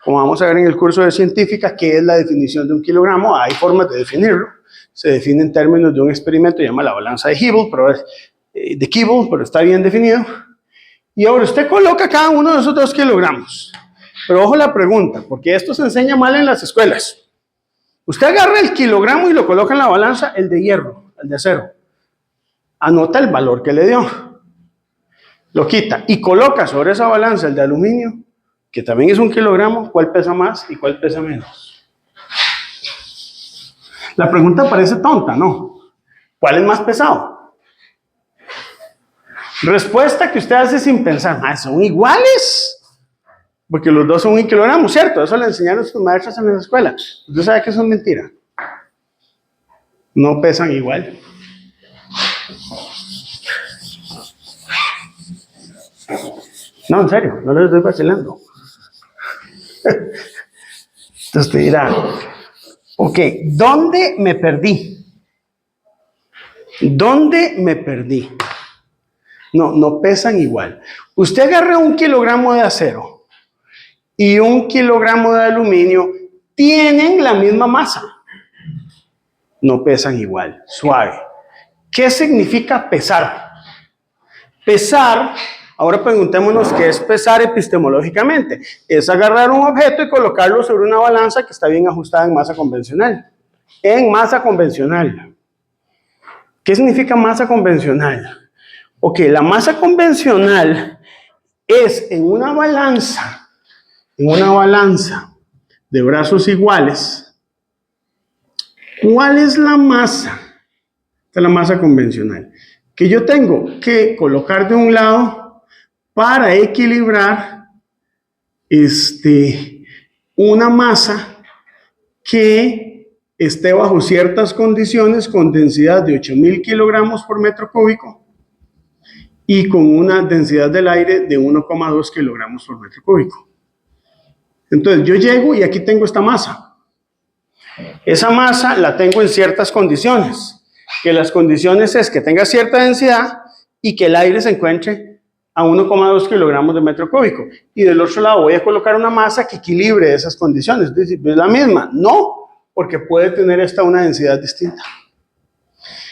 como vamos a ver en el curso de científica, que es la definición de 1 kilogramo. Hay formas de definirlo. Se define en términos de un experimento, se llama la balanza de Hubble, pero está bien definido. Y ahora usted coloca cada uno de esos 2 kilogramos. Pero ojo la pregunta, porque esto se enseña mal en las escuelas. Usted agarra el kilogramo y lo coloca en la balanza, el de hierro, el de acero. Anota el valor que le dio. Lo quita y coloca sobre esa balanza el de aluminio, que también es 1 kilogramo, ¿cuál pesa más y cuál pesa menos? La pregunta parece tonta, ¿no? ¿Cuál es más pesado? Respuesta que usted hace sin pensar, son iguales. Porque los dos son 1 kilogramo, ¿cierto? Eso le enseñaron sus maestras en la escuela. ¿Usted sabe que eso es mentira? No pesan igual. No, en serio, no les estoy vacilando. Entonces usted dirá, ok, ¿dónde me perdí? ¿Dónde me perdí? No pesan igual. Usted agarra 1 kilogramo de acero y 1 kilogramo de aluminio, tienen la misma masa. No pesan igual, suave. ¿Qué significa pesar? Pesar, ahora preguntémonos qué es pesar epistemológicamente. Es agarrar un objeto y colocarlo sobre una balanza que está bien ajustada en masa convencional. En masa convencional. ¿Qué significa masa convencional? Ok, la masa convencional es en una balanza de brazos iguales. ¿Cuál es la masa? Esta es la masa convencional, que yo tengo que colocar de un lado para equilibrar una masa que esté bajo ciertas condiciones con densidad de 8.000 kilogramos por metro cúbico y con una densidad del aire de 1,2 kilogramos por metro cúbico. Entonces yo llego y aquí tengo esta masa. Esa masa la tengo en ciertas condiciones, que las condiciones es que tenga cierta densidad y que el aire se encuentre a 1,2 kilogramos de metro cúbico. Y del otro lado voy a colocar una masa que equilibre esas condiciones. Es decir, ¿es la misma? No, porque puede tener esta una densidad distinta.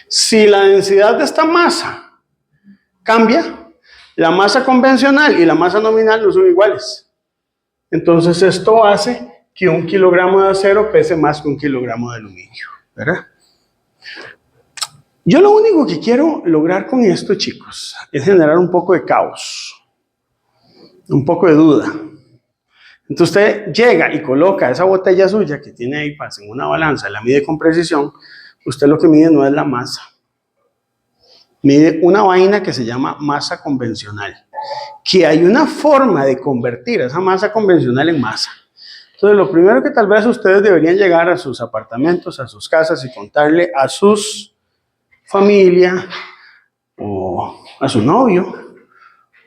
Si la densidad de esta masa cambia, la masa convencional y la masa nominal no son iguales. Entonces esto hace que 1 kilogramo de acero pese más que 1 kilogramo de aluminio, ¿verdad? Yo lo único que quiero lograr con esto, chicos, es generar un poco de caos, un poco de duda. Entonces usted llega y coloca esa botella suya que tiene ahí en una balanza, la mide con precisión, usted lo que mide no es la masa, mide una vaina que se llama masa convencional, que hay una forma de convertir esa masa convencional en masa. Entonces lo primero que tal vez ustedes deberían llegar a sus apartamentos, a sus casas y contarle a sus familia o a su novio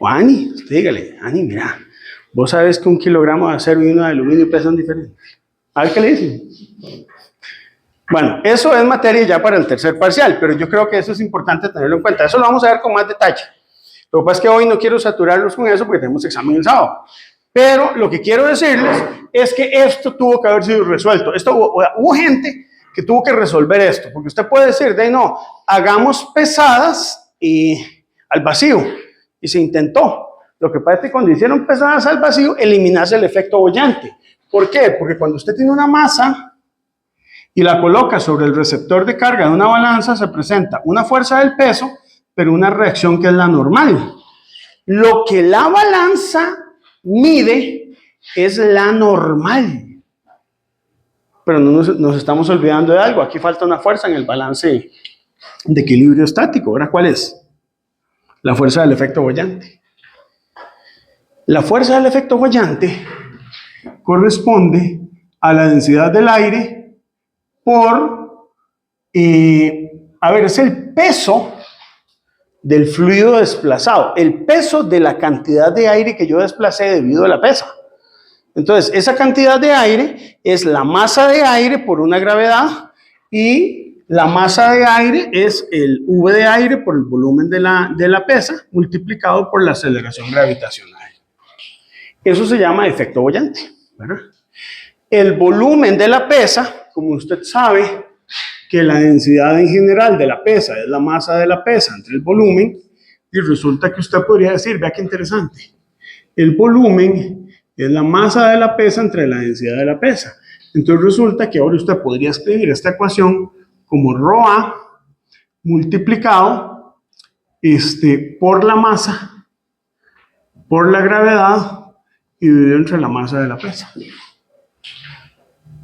O Ani, usted dígale, Ani, mira, vos sabés que 1 kilogramo de acero y uno de aluminio pesan diferente. A ver qué le dicen. Bueno, eso es materia ya para el tercer parcial, pero yo creo que eso es importante tenerlo en cuenta. Eso lo vamos a ver con más detalle. Lo que pasa es que hoy no quiero saturarlos con eso porque tenemos examen el sábado. Pero lo que quiero decirles es que esto tuvo que haber sido resuelto. Hubo gente que tuvo que resolver esto, porque usted puede decir, de no, hagamos pesadas al vacío. Y se intentó. Lo que pasa es que cuando hicieron pesadas al vacío, eliminase el efecto boyante. ¿Por qué? Porque cuando usted tiene una masa y la coloca sobre el receptor de carga de una balanza, se presenta una fuerza del peso, pero una reacción que es la normal. Lo que la balanza mide es la normal. Pero no nos estamos olvidando de algo. Aquí falta una fuerza en el balance de equilibrio estático. ¿Ahora cuál es? La fuerza del efecto boyante. La fuerza del efecto boyante corresponde a la densidad del aire por, es el peso del fluido desplazado, el peso de la cantidad de aire que yo desplacé debido a la pesa. Entonces, esa cantidad de aire es la masa de aire por una gravedad y la masa de aire es el V de aire por el volumen de la pesa multiplicado por la aceleración gravitacional. Eso se llama efecto boyante, ¿verdad? El volumen de la pesa, como usted sabe que la densidad en general de la pesa es la masa de la pesa entre el volumen, y resulta que usted podría decir, vea qué interesante, el volumen es la masa de la pesa entre la densidad de la pesa. Entonces resulta que ahora usted podría escribir esta ecuación como ρA multiplicado por la masa, por la gravedad y dividido entre la masa de la pesa.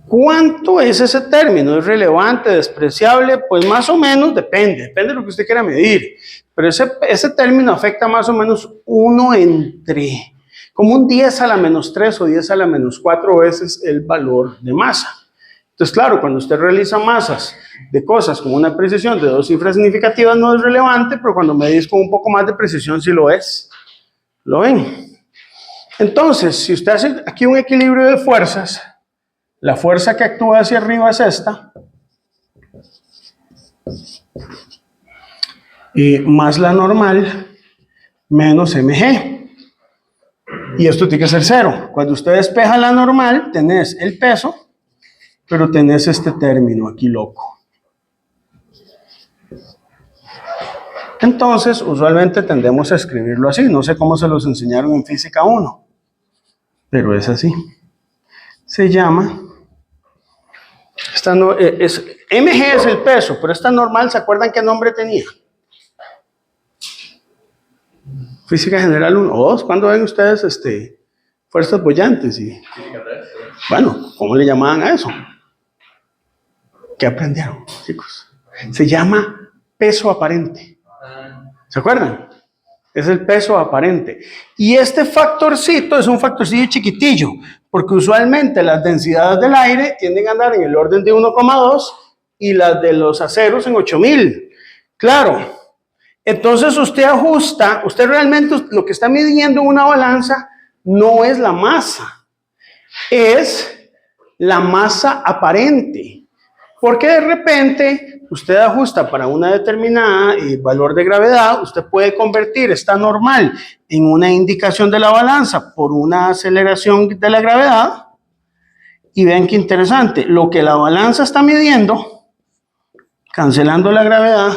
¿Cuánto es ese término? ¿Es relevante, despreciable? Pues más o menos depende de lo que usted quiera medir. Pero ese término afecta más o menos 1 entre, como un 10 a la menos 3 o 10 a la menos 4 veces el valor de masa. Entonces, claro, cuando usted realiza masas de cosas con una precisión de 2 cifras significativas no es relevante, pero cuando medís con un poco más de precisión sí lo es. ¿Lo ven? Entonces, si usted hace aquí un equilibrio de fuerzas, la fuerza que actúa hacia arriba es esta, más la normal, menos mg. Y esto tiene que ser 0. Cuando usted despeja la normal, tenés el peso, pero tenés este término aquí loco. Entonces, usualmente tendemos a escribirlo así. No sé cómo se los enseñaron en Física 1, pero es así. Se llama... mg es el peso, pero esta normal, ¿se acuerdan qué nombre tenía? Física General 1 o 2. ¿Cuándo ven ustedes fuerzas boyantes? Física 3. Bueno, ¿cómo le llamaban a eso? ¿Qué aprendieron, chicos? Se llama peso aparente. ¿Se acuerdan? Es el peso aparente. Y este factorcito es un factorcillo chiquitillo, porque usualmente las densidades del aire tienden a andar en el orden de 1,2 y las de los aceros en 8000. Claro. Entonces usted ajusta, usted realmente lo que está midiendo en una balanza no es la masa, es la masa aparente. Porque de repente usted ajusta para una determinada valor de gravedad, usted puede convertir esta normal en una indicación de la balanza por una aceleración de la gravedad. Y vean qué interesante, lo que la balanza está midiendo, cancelando la gravedad,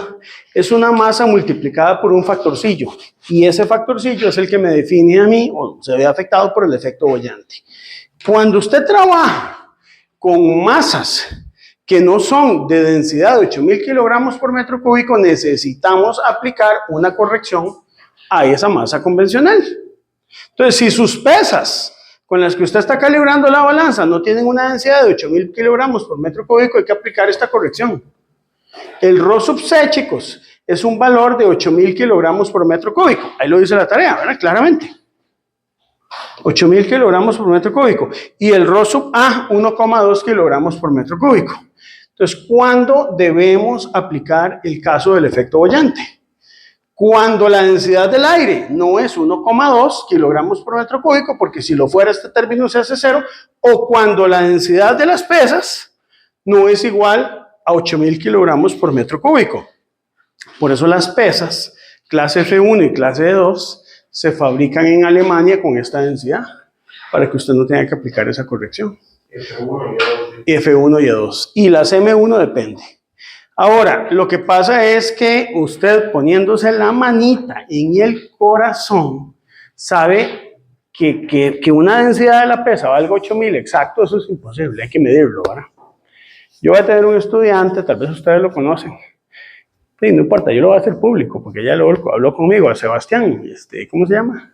es una masa multiplicada por un factorcillo. Y ese factorcillo es el que me define a mí, o se ve afectado por el efecto boyante. Cuando usted trabaja con masas que no son de densidad de 8000 kilogramos por metro cúbico, necesitamos aplicar una corrección a esa masa convencional. Entonces, si sus pesas con las que usted está calibrando la balanza no tienen una densidad de 8000 kilogramos por metro cúbico, hay que aplicar esta corrección. El ρ sub c, chicos, es un valor de 8000 kilogramos por metro cúbico. Ahí lo dice la tarea, ¿verdad? Claramente. 8000 kilogramos por metro cúbico. Y el ρ sub a, 1,2 kilogramos por metro cúbico. Entonces, ¿cuándo debemos aplicar el caso del efecto boyante? Cuando la densidad del aire no es 1,2 kilogramos por metro cúbico, porque si lo fuera este término se hace cero, o cuando la densidad de las pesas no es igual a 8.000 kilogramos por metro cúbico. Por eso las pesas, clase F1 y clase E2, se fabrican en Alemania con esta densidad, para que usted no tenga que aplicar esa corrección. F1 y E2. Y las M1 depende. Ahora, lo que pasa es que usted poniéndose la manita en el corazón, sabe que una densidad de la pesa valga 8.000 exacto, eso es imposible, hay que medirlo, ¿verdad? Yo voy a tener un estudiante, tal vez ustedes lo conocen. Sí, no importa, yo lo voy a hacer público, porque ya luego habló conmigo, a Sebastián, ¿cómo se llama?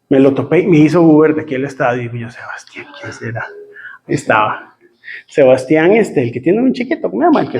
Me lo topé y me hizo Uber de aquí al estadio, y yo, Sebastián, ¿quién será? Ahí estaba. Sebastián, el que tiene un chiquito, ¿cómo se llama?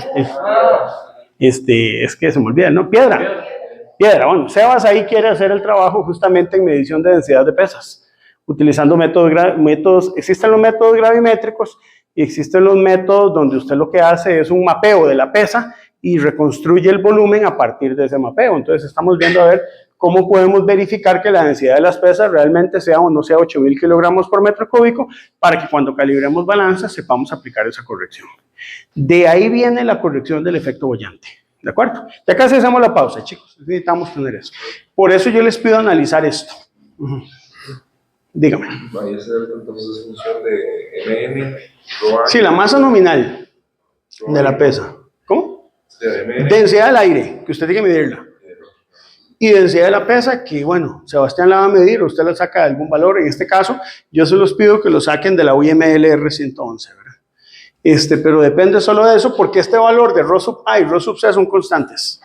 Es que se me olvida, ¿no? Piedra, bueno, Sebas ahí quiere hacer el trabajo justamente en medición de densidad de pesas, utilizando métodos, existen los métodos gravimétricos y existen los métodos donde usted lo que hace es un mapeo de la pesa y reconstruye el volumen a partir de ese mapeo. Entonces estamos viendo a ver cómo podemos verificar que la densidad de las pesas realmente sea o no sea 8.000 kilogramos por metro cúbico, para que cuando calibremos balanzas sepamos aplicar esa corrección. De ahí viene la corrección del efecto boyante. ¿De acuerdo? Ya casi hacemos la pausa, chicos. Necesitamos tener eso. Por eso yo les pido analizar esto. Dígame. Vaya a ser entonces función de MM. Sí, la masa nominal de la pesa. ¿Cómo? Densidad del aire, que usted tiene que medirla. Y densidad de la pesa, que bueno, Sebastián la va a medir, usted la saca de algún valor. En este caso, yo se los pido que lo saquen de la UMLR 111, ¿verdad? Pero depende solo de eso, porque este valor de Rho sub A y Rho sub C son constantes.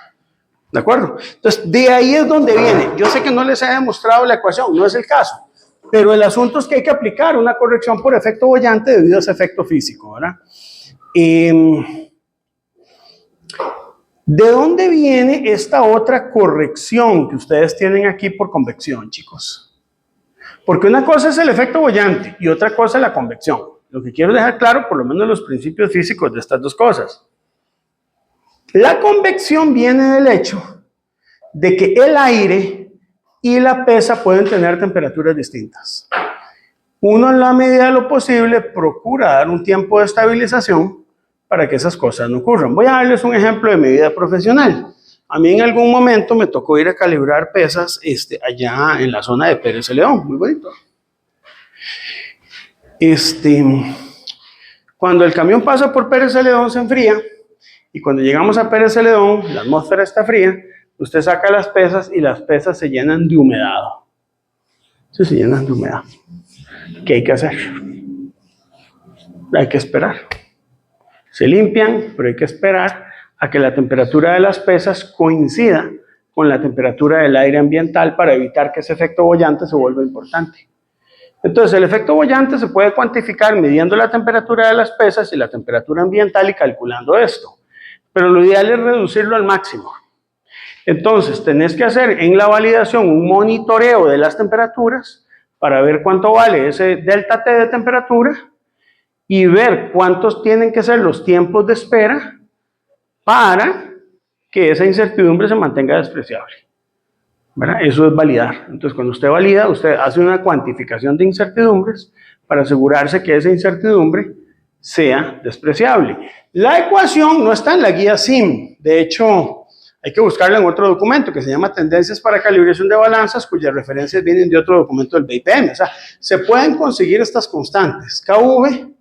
¿De acuerdo? Entonces, de ahí es donde viene. Yo sé que no les he demostrado la ecuación, no es el caso. Pero el asunto es que hay que aplicar una corrección por efecto boyante debido a ese efecto físico, ¿verdad? ¿De dónde viene esta otra corrección que ustedes tienen aquí por convección, chicos? Porque una cosa es el efecto boyante y otra cosa es la convección. Lo que quiero dejar claro, por lo menos los principios físicos de estas dos cosas. La convección viene del hecho de que el aire y la pesa pueden tener temperaturas distintas. Uno, en la medida de lo posible, procura dar un tiempo de estabilización para que esas cosas no ocurran. Voy a darles un ejemplo de mi vida profesional. A mí en algún momento me tocó ir a calibrar pesas allá en la zona de Pérez Celedón, muy bonito. Cuando el camión pasa por Pérez Celedón se enfría, y cuando llegamos a Pérez Celedón, la atmósfera está fría, usted saca las pesas y las pesas se llenan de humedad. Sí, se llenan de humedad. ¿Qué hay que hacer? Hay que esperar. Se limpian, pero hay que esperar a que la temperatura de las pesas coincida con la temperatura del aire ambiental para evitar que ese efecto boyante se vuelva importante. Entonces, el efecto boyante se puede cuantificar midiendo la temperatura de las pesas y la temperatura ambiental y calculando esto. Pero lo ideal es reducirlo al máximo. Entonces, tenés que hacer en la validación un monitoreo de las temperaturas para ver cuánto vale ese delta T de temperatura y ver cuántos tienen que ser los tiempos de espera para que esa incertidumbre se mantenga despreciable. ¿Verdad? Eso es validar. Entonces, cuando usted valida, usted hace una cuantificación de incertidumbres para asegurarse que esa incertidumbre sea despreciable. La ecuación no está en la guía SIM. De hecho, hay que buscarla en otro documento que se llama Tendencias para Calibración de Balanzas, cuyas referencias vienen de otro documento del BIPM. O sea, se pueden conseguir estas constantes. KV,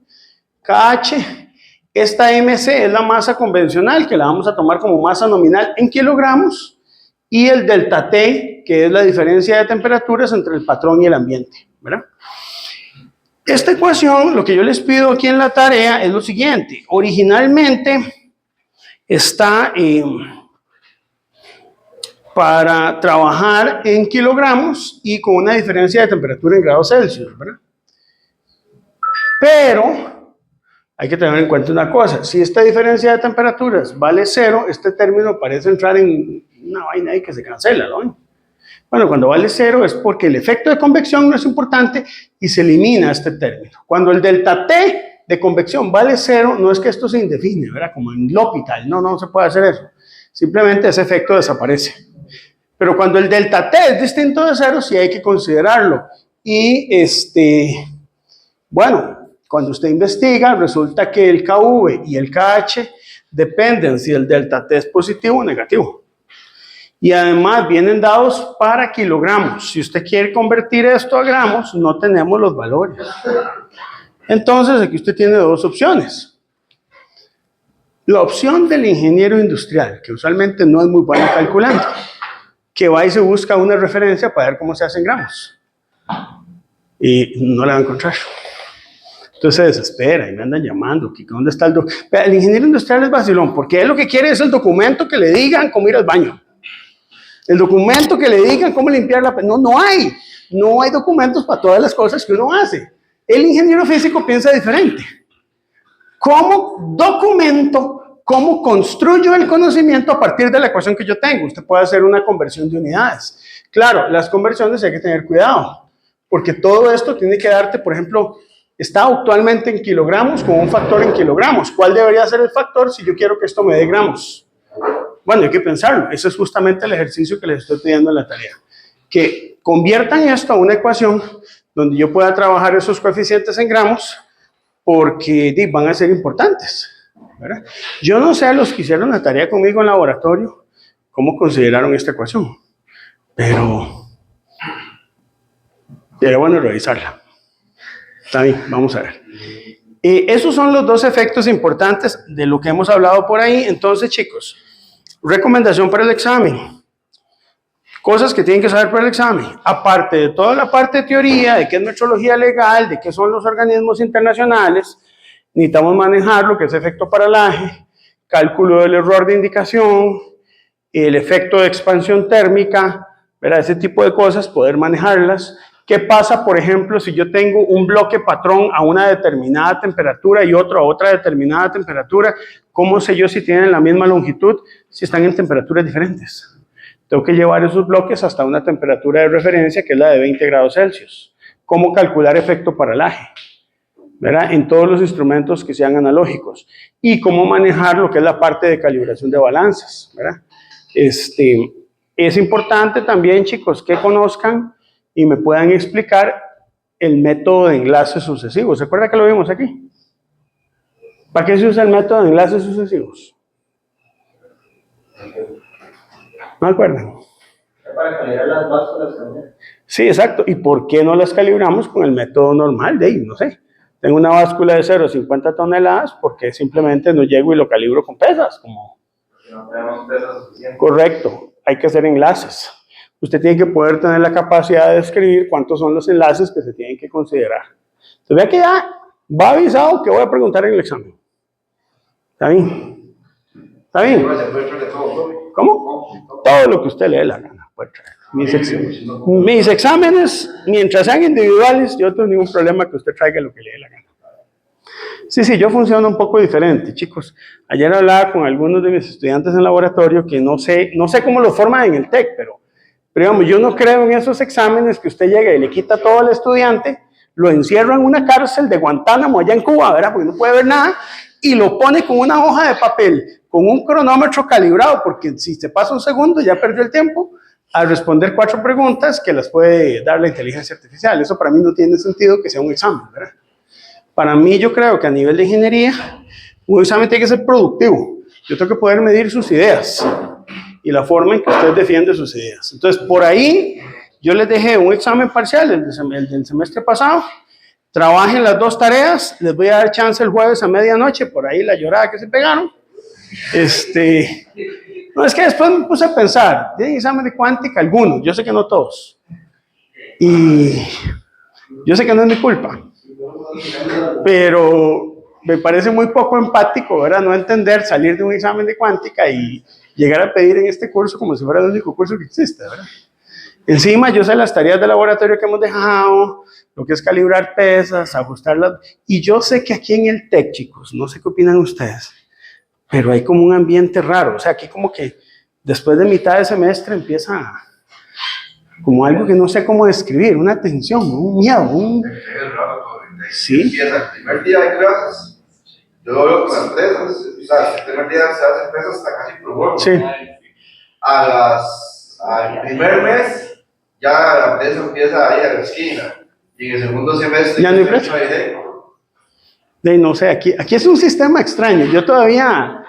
KH, esta MC es la masa convencional, que la vamos a tomar como masa nominal en kilogramos, y el delta T, que es la diferencia de temperaturas entre el patrón y el ambiente, ¿verdad? Esta ecuación, lo que yo les pido aquí en la tarea es lo siguiente. Originalmente está para trabajar en kilogramos y con una diferencia de temperatura en grados Celsius, ¿verdad? Pero hay que tener en cuenta una cosa. Si esta diferencia de temperaturas vale 0, este término parece entrar en una vaina ahí que se cancela, ¿no? Bueno, cuando vale 0 es porque el efecto de convección no es importante y se elimina este término. Cuando el delta T de convección vale 0, no es que esto se indefine, ¿verdad? Como en L'Hopital, no se puede hacer eso. simplemente ese efecto desaparece. Pero cuando el delta T es distinto de 0, sí hay que considerarlo. Y bueno, cuando usted investiga, resulta que el KV y el KH dependen si el delta T es positivo o negativo. Y además vienen dados para kilogramos. Si usted quiere convertir esto a gramos, no tenemos los valores. Entonces, aquí usted tiene dos opciones. La opción del ingeniero industrial, que usualmente no es muy bueno calculando, que va y se busca una referencia para ver cómo se hacen gramos. Y no la va a encontrar. Entonces se desespera y me andan llamando. ¿Dónde está el documento? El ingeniero industrial es vacilón, porque él lo que quiere es el documento que le digan cómo ir al baño. El documento que le digan cómo limpiar la... No hay. No hay documentos para todas las cosas que uno hace. El ingeniero físico piensa diferente. ¿Cómo documento, cómo construyo el conocimiento a partir de la ecuación que yo tengo? Usted puede hacer una conversión de unidades. Claro, las conversiones hay que tener cuidado, porque todo esto tiene que darte, por ejemplo, está actualmente en kilogramos con un factor en kilogramos. ¿Cuál debería ser el factor si yo quiero que esto me dé gramos? Bueno, hay que pensarlo. Ese es justamente el ejercicio que les estoy pidiendo en la tarea. Que conviertan esto a una ecuación donde yo pueda trabajar esos coeficientes en gramos, porque van a ser importantes, ¿verdad? Yo no sé a los que hicieron la tarea conmigo en laboratorio cómo consideraron esta ecuación, pero sería bueno revisarla. Está bien, vamos a ver. Esos son los dos efectos importantes de lo que hemos hablado por ahí. Entonces, chicos, recomendación para el examen. Cosas que tienen que saber para el examen. Aparte de toda la parte de teoría, de qué es metrología legal, de qué son los organismos internacionales, necesitamos manejar lo que es efecto paralaje, cálculo del error de indicación, el efecto de expansión térmica, ¿verdad? Ese tipo de cosas, poder manejarlas. ¿Qué pasa, por ejemplo, si yo tengo un bloque patrón a una determinada temperatura y otro a otra determinada temperatura? ¿Cómo sé yo si tienen la misma longitud, si están en temperaturas diferentes? Tengo que llevar esos bloques hasta una temperatura de referencia que es la de 20 grados Celsius. ¿Cómo calcular efecto paralaje? ¿Verdad? En todos los instrumentos que sean analógicos. Y cómo manejar lo que es la parte de calibración de balanzas, ¿verdad? Es importante también, chicos, que conozcan y me puedan explicar el método de enlaces sucesivos. ¿Se acuerda que lo vimos aquí? ¿Para qué se usa el método de enlaces sucesivos? ¿No acuerdan? Para calibrar las básculas también. Sí, exacto. ¿Y por qué no las calibramos con el método normal? No sé. Tengo una báscula de 0,50 toneladas porque simplemente no llego y lo calibro con pesas. Porque no tenemos pesas suficientes. Correcto. Hay que hacer enlaces. Usted tiene que poder tener la capacidad de describir cuántos son los enlaces que se tienen que considerar. Entonces, vea que ya va avisado que voy a preguntar en el examen. ¿Está bien? ¿Está bien? ¿Cómo? Todo lo que usted le dé la gana puede traer. Mis exámenes, mientras sean individuales, yo no tengo ningún problema que usted traiga lo que le dé la gana. Sí, yo funciono un poco diferente, chicos. Ayer hablaba con algunos de mis estudiantes en laboratorio que no sé cómo lo forman en el TEC, pero digamos, yo no creo en esos exámenes que usted llega y le quita todo al estudiante, lo encierra en una cárcel de Guantánamo allá en Cuba, ¿verdad? Porque no puede ver nada, y lo pone con una hoja de papel, con un cronómetro calibrado, porque si se pasa un segundo ya perdió el tiempo, al responder 4 preguntas que las puede dar la inteligencia artificial. Eso para mí no tiene sentido que sea un examen, ¿verdad? Para mí yo creo que a nivel de ingeniería, un examen tiene que ser productivo. Yo tengo que poder medir sus ideas y la forma en que usted defiende sus ideas. Entonces, por ahí yo les dejé un examen parcial, el del semestre pasado. Trabajen las 2 tareas, les voy a dar chance el jueves a medianoche, por ahí la llorada que se pegaron. No, es que después me puse a pensar, ¿tienen examen de cuántica? Algunos, yo sé que no todos. Y yo sé que no es mi culpa, pero me parece muy poco empático, ¿verdad? No entender, salir de un examen de cuántica y llegar a pedir en este curso como si fuera el único curso que existe, ¿verdad? Encima yo sé las tareas de laboratorio que hemos dejado, lo que es calibrar pesas, ajustarlas, y yo sé que aquí en el TEC, chicos, no sé qué opinan ustedes, pero hay como un ambiente raro, o sea, aquí como que después de mitad de semestre empieza como algo que no sé cómo describir, una tensión, un miedo, Sí. Empieza el primer día de clases, yo lo veo con las pesas, o sea, el primer día se hacen pesas hasta casi por favor. Sí. al primer mes, ya la presa empieza ahí a la esquina. Y en el segundo semestre, ya no hay presa. No sé, aquí es un sistema extraño. Yo todavía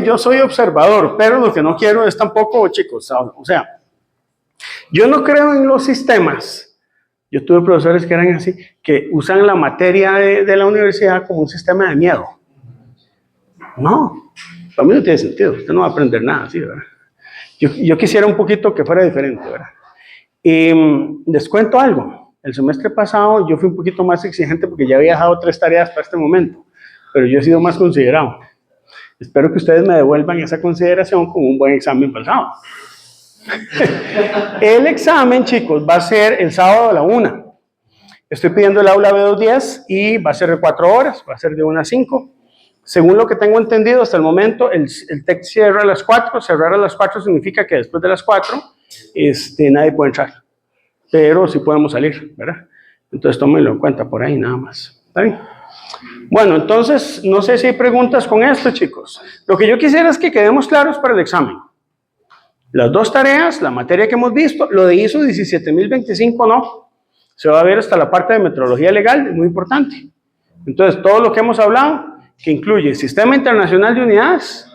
yo soy observador, pero lo que no quiero es tampoco, chicos, o sea, yo no creo en los sistemas. Yo tuve profesores que eran así, que usan la materia de la universidad como un sistema de miedo. No, para mí no tiene sentido. Usted no va a aprender nada así, ¿verdad? Yo quisiera un poquito que fuera diferente, ¿verdad? Les cuento algo. El semestre pasado yo fui un poquito más exigente porque ya había dejado 3 tareas para este momento, pero yo he sido más considerado. Espero que ustedes me devuelvan esa consideración con un buen examen pasado. El examen, chicos, va a ser el sábado a la 1. Estoy pidiendo el aula B210 y va a ser de 4 horas, va a ser de 1 a 5. Según lo que tengo entendido hasta el momento, el TEC cierra a las 4. Cerrar a las 4 significa que después de las 4 nadie puede entrar, pero sí podemos salir, ¿verdad? Entonces tómenlo en cuenta por ahí nada más. ¿Está bien? Bueno, entonces, no sé si hay preguntas con esto, chicos. Lo que yo quisiera es que quedemos claros para el examen. Las 2 tareas, la materia que hemos visto, lo de ISO 17025 no. Se va a ver hasta la parte de metrología legal, es muy importante. Entonces, todo lo que hemos hablado, que incluye Sistema Internacional de Unidades,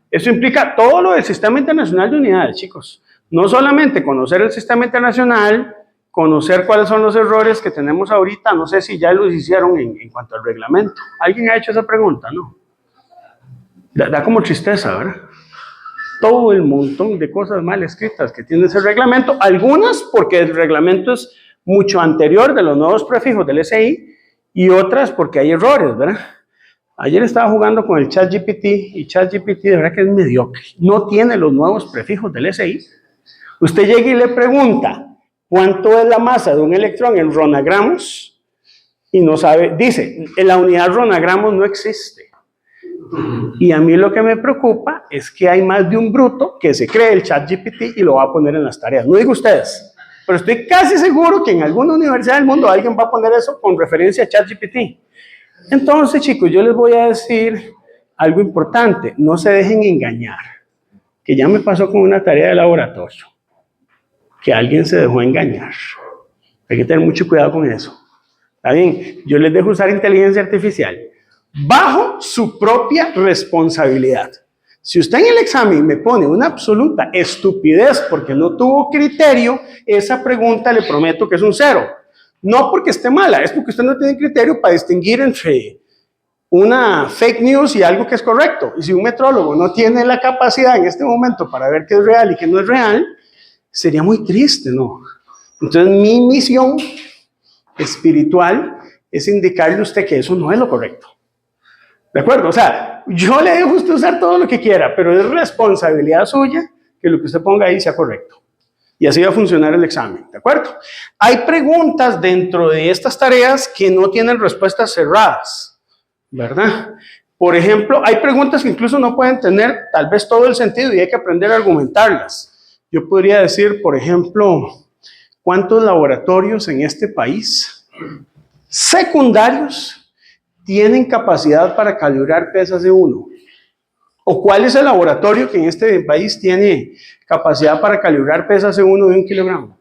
eso implica todo lo del Sistema Internacional de Unidades, chicos. No solamente conocer el Sistema Internacional, conocer cuáles son los errores que tenemos ahorita, no sé si ya los hicieron en cuanto al reglamento. ¿Alguien ha hecho esa pregunta? No. Da como tristeza, ¿verdad? Todo el montón de cosas mal escritas que tiene ese reglamento, algunas porque el reglamento es mucho anterior de los nuevos prefijos del SI y otras porque hay errores, ¿verdad? Ayer estaba jugando con el ChatGPT y ChatGPT de verdad que es mediocre, no tiene los nuevos prefijos del SI. Usted llega y le pregunta cuánto es la masa de un electrón en ronagramos y no sabe, dice, en la unidad ronagramos no existe. Y a mí lo que me preocupa es que hay más de un bruto que se cree el ChatGPT y lo va a poner en las tareas. No digo ustedes, pero estoy casi seguro que en alguna universidad del mundo alguien va a poner eso con referencia a ChatGPT. Entonces, chicos, yo les voy a decir algo importante. No se dejen engañar. Que ya me pasó con una tarea de laboratorio. Que alguien se dejó engañar. Hay que tener mucho cuidado con eso. ¿Está bien? Yo les dejo usar inteligencia artificial bajo su propia responsabilidad. Si usted en el examen me pone una absoluta estupidez porque no tuvo criterio, esa pregunta le prometo que es un 0. No porque esté mala, es porque usted no tiene criterio para distinguir entre una fake news y algo que es correcto. Y si un metrólogo no tiene la capacidad en este momento para ver qué es real y qué no es real, sería muy triste, ¿no? Entonces mi misión espiritual es indicarle a usted que eso no es lo correcto. ¿De acuerdo? O sea, yo le dejo a usted usar todo lo que quiera, pero es responsabilidad suya que lo que usted ponga ahí sea correcto. Y así va a funcionar el examen, ¿de acuerdo? Hay preguntas dentro de estas tareas que no tienen respuestas cerradas, ¿verdad? Por ejemplo, hay preguntas que incluso no pueden tener tal vez todo el sentido y hay que aprender a argumentarlas. Yo podría decir, por ejemplo, ¿cuántos laboratorios en este país secundarios tienen capacidad para calibrar pesas de 1? ¿O cuál es el laboratorio que en este país tiene capacidad para calibrar pesas de 1 de 1 kilogramo?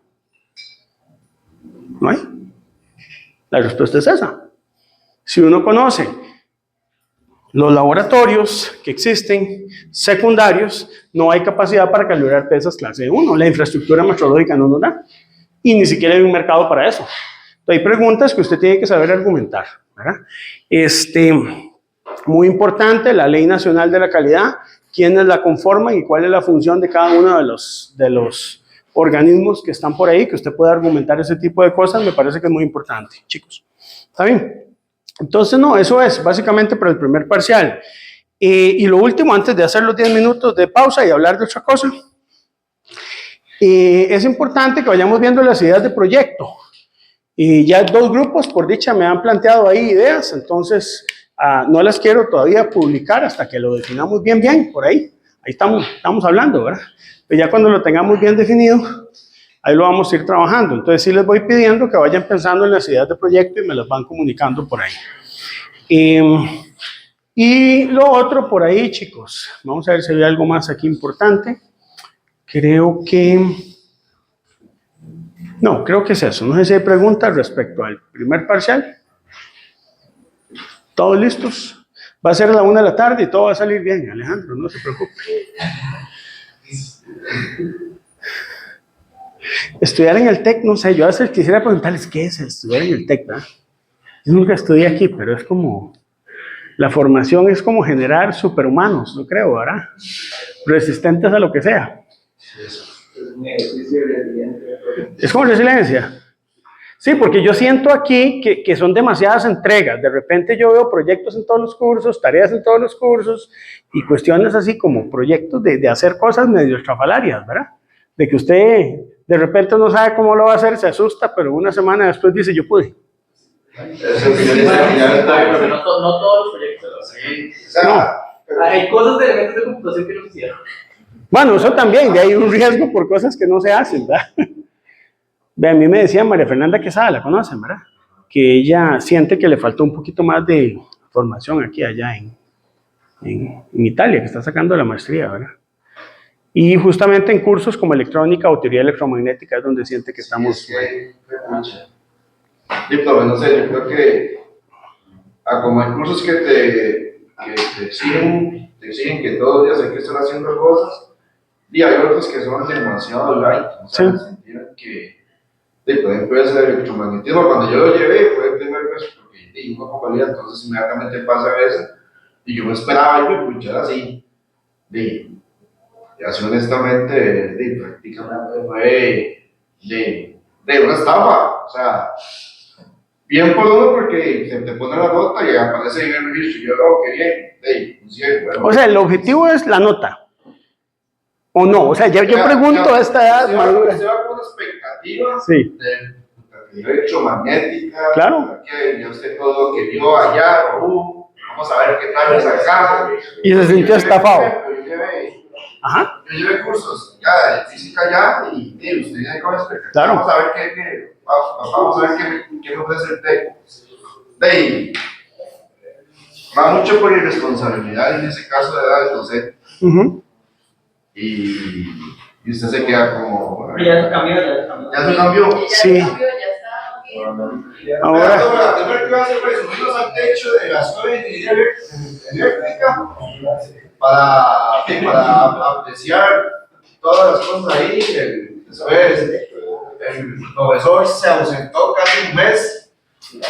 ¿No hay? La respuesta es esa. Si uno conoce los laboratorios que existen secundarios, no hay capacidad para calibrar pesas clase 1. La infraestructura metrológica no nos da. Y ni siquiera hay un mercado para eso. Entonces, hay preguntas que usted tiene que saber argumentar, ¿verdad? Muy importante, la Ley Nacional de la Calidad, quiénes la conforman y cuál es la función de cada uno de los organismos que están por ahí, que usted pueda argumentar ese tipo de cosas, me parece que es muy importante, chicos. ¿Está bien? Entonces, no, eso es básicamente para el primer parcial. Y lo último, antes de hacer los 10 minutos de pausa y hablar de otra cosa, es importante que vayamos viendo las ideas de proyecto. Y ya 2 grupos, por dicha, me han planteado ahí ideas, entonces no las quiero todavía publicar hasta que lo definamos bien, por ahí. Ahí estamos hablando, ¿verdad? Pero ya cuando lo tengamos bien definido, ahí lo vamos a ir trabajando. Entonces sí les voy pidiendo que vayan pensando en las ideas de proyecto y me las van comunicando por ahí. Y lo otro por ahí, chicos, vamos a ver si hay algo más aquí importante creo que... No, creo que es eso. No sé si hay preguntas respecto al primer parcial. ¿Todos listos? Va a ser a la 1 de la tarde y todo va a salir bien, Alejandro, no se preocupe. Estudiar en el TEC, no sé, yo a veces quisiera preguntarles qué es estudiar en el TEC, ¿verdad? Yo nunca estudié aquí, pero es como... La formación es como generar superhumanos, no creo, ¿verdad? Resistentes a lo que sea. Es como resiliencia. Sí, porque yo siento aquí que son demasiadas entregas. De repente yo veo proyectos en todos los cursos, tareas en todos los cursos y cuestiones así como proyectos de hacer cosas medio estrafalarias, ¿verdad? De que usted de repente no sabe cómo lo va a hacer, se asusta, pero una semana después dice, yo pude. Pero no todos los proyectos. Sí, o sea, Hay cosas de elementos de computación que no hicieron. Bueno, eso también, de ahí un riesgo por cosas que no se hacen, ¿verdad? Ve, a mí me decía María Fernanda Quesada, la conocen, ¿verdad? Que ella siente que le faltó un poquito más de formación aquí, allá en Italia, que está sacando la maestría, ¿verdad? Y justamente en cursos como electrónica o teoría electromagnética es donde siente que estamos... sí, pero no sé, yo creo que como hay cursos que te exigen que todos los días hay que estar haciendo cosas, y hay otros que son demasiado light, o sea, en el sentido que por ejemplo ese electromagnetismo, cuando yo lo llevé fue el primer vez, porque uno convalida, entonces inmediatamente pasa a veces, y yo me esperaba y me escuchar así, y así honestamente, prácticamente fue de una estafa, o sea, bien por uno porque se te pone la nota y aparece en el registro y yo, oh, qué bien, un 100, bueno. O sea, el objetivo es la nota. ¿O no? O sea, yo pregunto a esta edad madura. Se va con una expectativa Sí. de electromagnética, Claro. que ya usted todo lo que vio allá, vamos a ver qué tal es acá. Y se sintió estafado. Yo llevé cursos ya de física ya y usted ya con expectativa. Claro. Vamos a ver vamos a ver qué me ofrece el TEC. Va mucho por irresponsabilidad en ese caso de edad del docente. Y usted se queda como... Ya se cambió. ¿Ya se cambió? Sí. Ahora... La primera clase fue subirnos al techo de la escuela de ingeniería eléctrica para apreciar todas las cosas ahí. Después el profesor se ausentó casi un mes.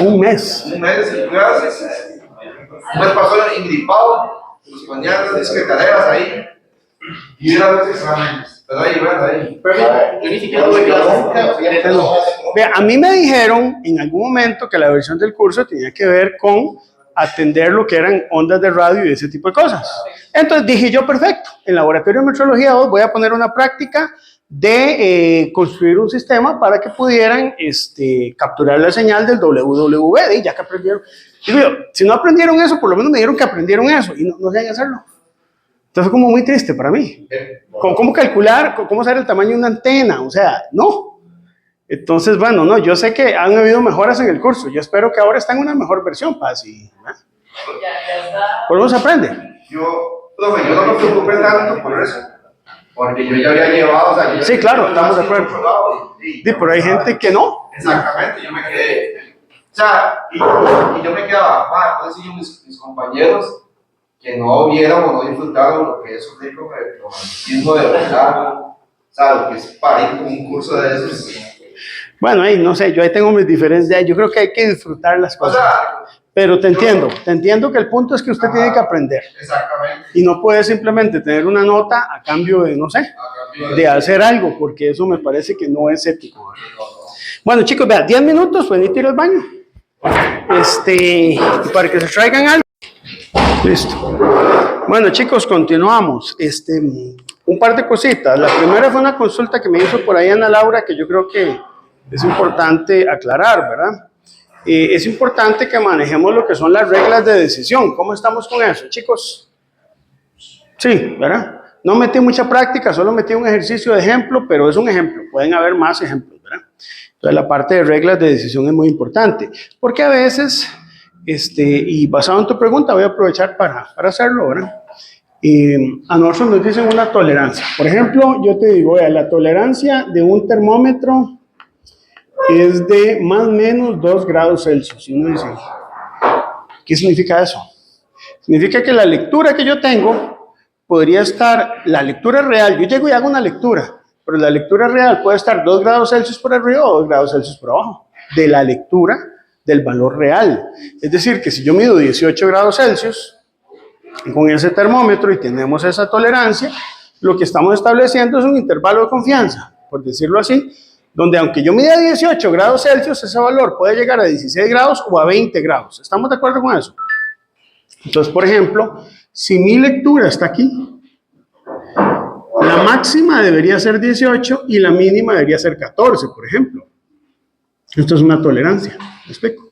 Un mes. Un mes en clases. Un mes pasó engripado. Nos ponían las disquetareras ahí. Y eran los exámenes. Pero ahí. Yo ni siquiera tuve clases. Vea, a mí me dijeron en algún momento que la versión del curso tenía que ver con atender lo que eran ondas de radio y ese tipo de cosas. Entonces dije yo, perfecto, en Laboratorio de Metrología 2 voy a poner una práctica de construir un sistema para que pudieran capturar la señal del WWD, ya que aprendieron. Digo yo, si no aprendieron eso, por lo menos me dijeron que aprendieron eso y no saben hacerlo. Entonces fue como muy triste para mí. ¿Cómo calcular, cómo saber el tamaño de una antena? O sea, no. Entonces, bueno, no, yo sé que han habido mejoras en el curso. Yo espero que ahora está en una mejor versión, Paz. ¿Por dónde se aprende? Profe, yo no me preocupé tanto por eso. Porque yo ya había llevado, o sea, sí, claro, estamos de acuerdo. Sí, pero hay gente que no. Exactamente, yo me quedé. O sea, y yo me quedaba, entonces yo mis compañeros que no vieron o no disfrutaron lo que es sufrir con el electromagnetismo de verdad, o sea, lo que es parir con un curso de esos. Bueno, no sé, yo ahí tengo mis diferencias, yo creo que hay que disfrutar las cosas. O sea, pero te entiendo que el punto es que usted tiene que aprender. Exactamente. Y no puede simplemente tener una nota a cambio de, no sé, de hacer algo, porque eso me parece que no es ético. Bueno, chicos, vean, 10 minutos, pueden ir al baño. Para que se traigan algo. Listo. Bueno, chicos, continuamos. Un par de cositas. La primera fue una consulta que me hizo por ahí Ana Laura, que yo creo que es importante aclarar, ¿verdad? Es importante que manejemos lo que son las reglas de decisión. ¿Cómo estamos con eso, chicos? Sí, ¿verdad? No metí mucha práctica, solo metí un ejercicio de ejemplo, pero es un ejemplo. Pueden haber más ejemplos, ¿verdad? Entonces, la parte de reglas de decisión es muy importante, porque a veces... y basado en tu pregunta, voy a aprovechar para hacerlo, ¿verdad? a nosotros nos dicen una tolerancia. Por ejemplo, yo te digo, vea, la tolerancia de un termómetro es de más o menos 2 grados Celsius. Y uno dice, ¿qué significa eso? Significa que la lectura que yo tengo podría estar, la lectura real, yo llego y hago una lectura, pero la lectura real puede estar 2 grados Celsius por arriba o 2 grados Celsius por abajo, de la lectura del valor real. Es decir, que si yo mido 18 grados Celsius, con ese termómetro y tenemos esa tolerancia, lo que estamos estableciendo es un intervalo de confianza, por decirlo así, donde aunque yo mida 18 grados Celsius, ese valor puede llegar a 16 grados o a 20 grados. ¿Estamos de acuerdo con eso? Entonces, por ejemplo, si mi lectura está aquí, la máxima debería ser 18 y la mínima debería ser 14, por ejemplo. Esto es una tolerancia, ¿me explico?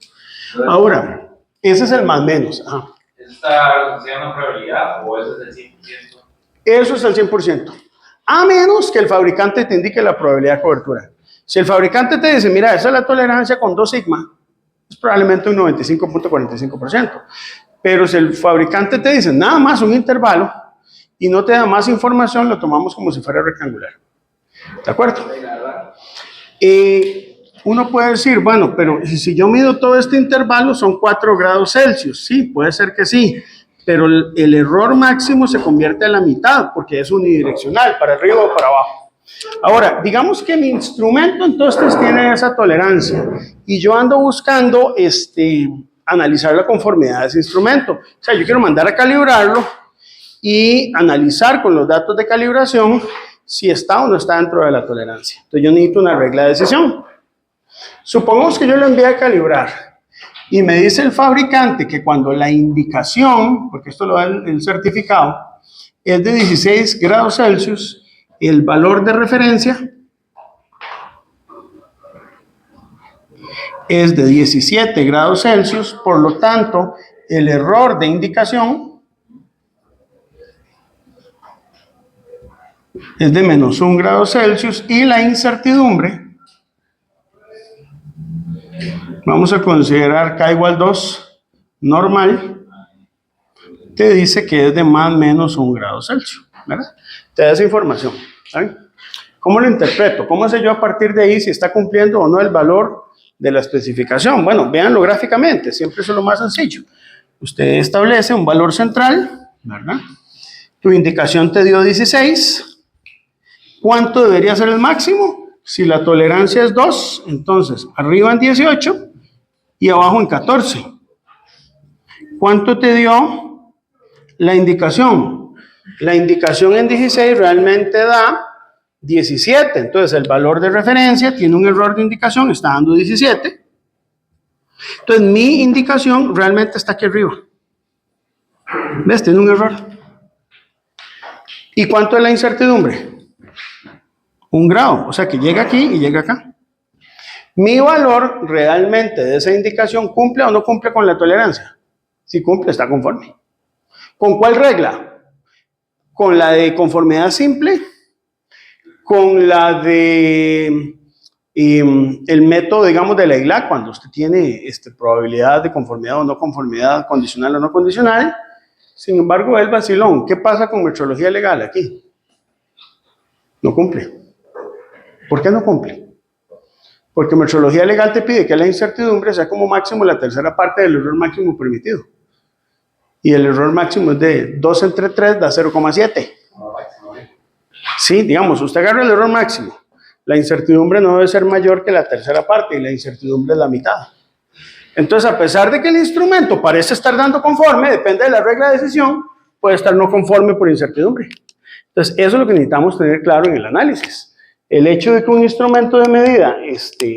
Ahora, ese es el más menos. Ajá. ¿Eso está asociado a una probabilidad o eso es el 100%? Eso es el 100%. A menos que el fabricante te indique la probabilidad de cobertura. Si el fabricante te dice, mira, esa es la tolerancia con 2 sigma, es probablemente un 95.45%. Pero si el fabricante te dice nada más un intervalo y no te da más información, lo tomamos como si fuera rectangular. ¿De acuerdo? Uno puede decir, bueno, pero si yo mido todo este intervalo son 4 grados Celsius. Sí, puede ser que sí, pero el error máximo se convierte a la mitad porque es unidireccional, para arriba o para abajo. Ahora, digamos que mi instrumento entonces tiene esa tolerancia y yo ando buscando analizar la conformidad de ese instrumento. O sea, yo quiero mandar a calibrarlo y analizar con los datos de calibración si está o no está dentro de la tolerancia. Entonces yo necesito una regla de decisión. Supongamos que yo lo envíe a calibrar y me dice el fabricante que cuando la indicación, porque esto lo da el certificado, es de 16 grados Celsius, el valor de referencia es de 17 grados Celsius, por lo tanto, el error de indicación es de menos 1 grado Celsius y la incertidumbre, vamos a considerar K igual 2 normal, te dice que es de más o menos 1 grado Celsius, ¿verdad? Te da esa información, ¿saben? ¿Cómo lo interpreto? ¿Cómo sé yo a partir de ahí si está cumpliendo o no el valor de la especificación? Bueno, véanlo gráficamente, siempre es lo más sencillo. Usted establece un valor central, ¿verdad? Tu indicación te dio 16. ¿Cuánto debería ser el máximo? Si la tolerancia es 2, entonces arriba en 18 y abajo en 14. ¿Cuánto te dio la indicación? La indicación en 16 realmente da 17, entonces el valor de referencia tiene un error de indicación, está dando 17. Entonces mi indicación realmente está aquí arriba. ¿Ves? Tiene un error. ¿Y cuánto es la incertidumbre? 1 grado, o sea que llega aquí y llega acá. Mi valor realmente de esa indicación cumple o no cumple con la tolerancia. Si cumple, está conforme. ¿Con cuál regla? Con la de conformidad simple, con la de el método, digamos, de la IGLAC, cuando usted tiene probabilidad de conformidad o no conformidad, condicional o no condicional. Sin embargo, el vacilón, ¿qué pasa con metrología legal aquí? No cumple. ¿Por qué no cumple? Porque metrología legal te pide que la incertidumbre sea como máximo la tercera parte del error máximo permitido. Y el error máximo es de 2 entre 3 da 0,7. Sí, digamos, usted agarra el error máximo. La incertidumbre no debe ser mayor que la tercera parte y la incertidumbre es la mitad. Entonces, a pesar de que el instrumento parece estar dando conforme, depende de la regla de decisión, puede estar no conforme por incertidumbre. Entonces, eso es lo que necesitamos tener claro en el análisis. El hecho de que un instrumento de medida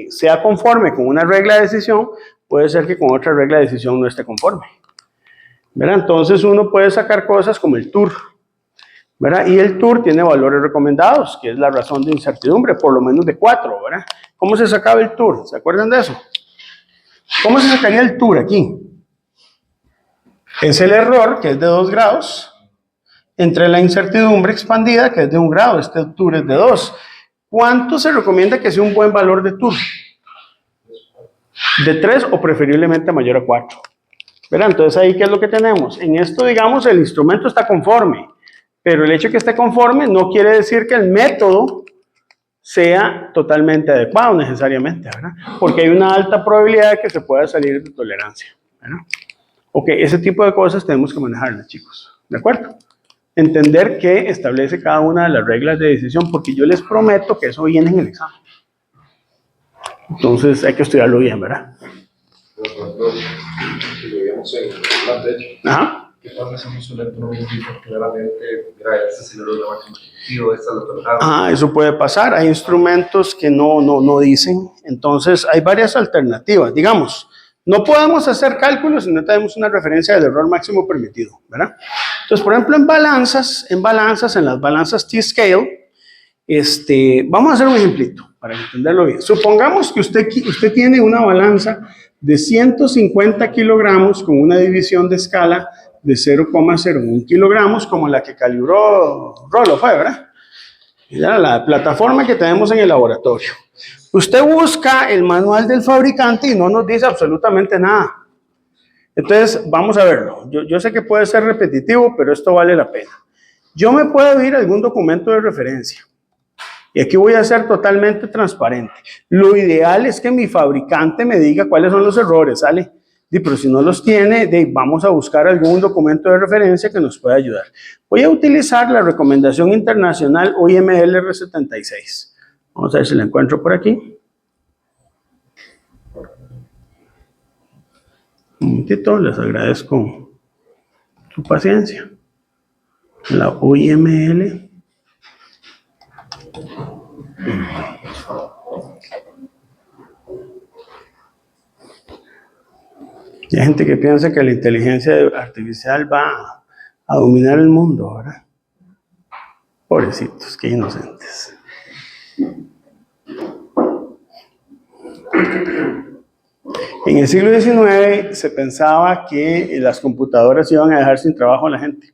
sea conforme con una regla de decisión, puede ser que con otra regla de decisión no esté conforme. ¿Verdad? Entonces, uno puede sacar cosas como el TUR, ¿verdad? Y el TUR tiene valores recomendados, que es la razón de incertidumbre, por lo menos de 4, ¿verdad? ¿Cómo se sacaba el TUR? ¿Se acuerdan de eso? ¿Cómo se sacaría el TUR aquí? Es el error, que es de 2 grados, entre la incertidumbre expandida, que es de 1 grado. Este TUR es de 2. ¿Cuánto se recomienda que sea un buen valor de TUR? De 3 o preferiblemente mayor a 4. ¿Verdad? Entonces ahí, ¿qué es lo que tenemos? En esto, digamos, el instrumento está conforme. Pero el hecho de que esté conforme no quiere decir que el método sea totalmente adecuado necesariamente, ¿verdad? Porque hay una alta probabilidad de que se pueda salir de tolerancia, ¿verdad? Ok, ese tipo de cosas tenemos que manejarlas, chicos, ¿de acuerdo? Entender qué establece cada una de las reglas de decisión, porque yo les prometo que eso viene en el examen. Entonces hay que estudiarlo bien, ¿verdad? Nosotros, si lo veíamos en el techo, Ajá. ¿qué pasa si un soneto no dice claramente, mira, este señor es la máxima objetivo, esta es la tolerancia? Ah, eso puede pasar. Hay instrumentos que no dicen. Entonces, hay varias alternativas. Digamos, no podemos hacer cálculos si no tenemos una referencia del error máximo permitido, ¿verdad? Entonces, por ejemplo, en las balanzas T-scale, vamos a hacer un ejemplito para entenderlo bien. Supongamos que usted tiene una balanza de 150 kilogramos con una división de escala de 0,01 kilogramos, como la que calibró Rolo, fue, ¿verdad? Era la plataforma que tenemos en el laboratorio. Usted busca el manual del fabricante y no nos dice absolutamente nada. Entonces, vamos a verlo. Yo sé que puede ser repetitivo, pero esto vale la pena. Yo me puedo ir a algún documento de referencia. Y aquí voy a ser totalmente transparente. Lo ideal es que mi fabricante me diga cuáles son los errores, ¿sale? Pero si no los tiene, vamos a buscar algún documento de referencia que nos pueda ayudar. Voy a utilizar la recomendación internacional OIMLR 76. Vamos a ver si la encuentro por aquí. Un momentito, les agradezco su paciencia. La OIML. Y hay gente que piensa que la inteligencia artificial va a dominar el mundo, ¿verdad? Pobrecitos, qué inocentes. En el siglo XIX se pensaba que las computadoras iban a dejar sin trabajo a la gente.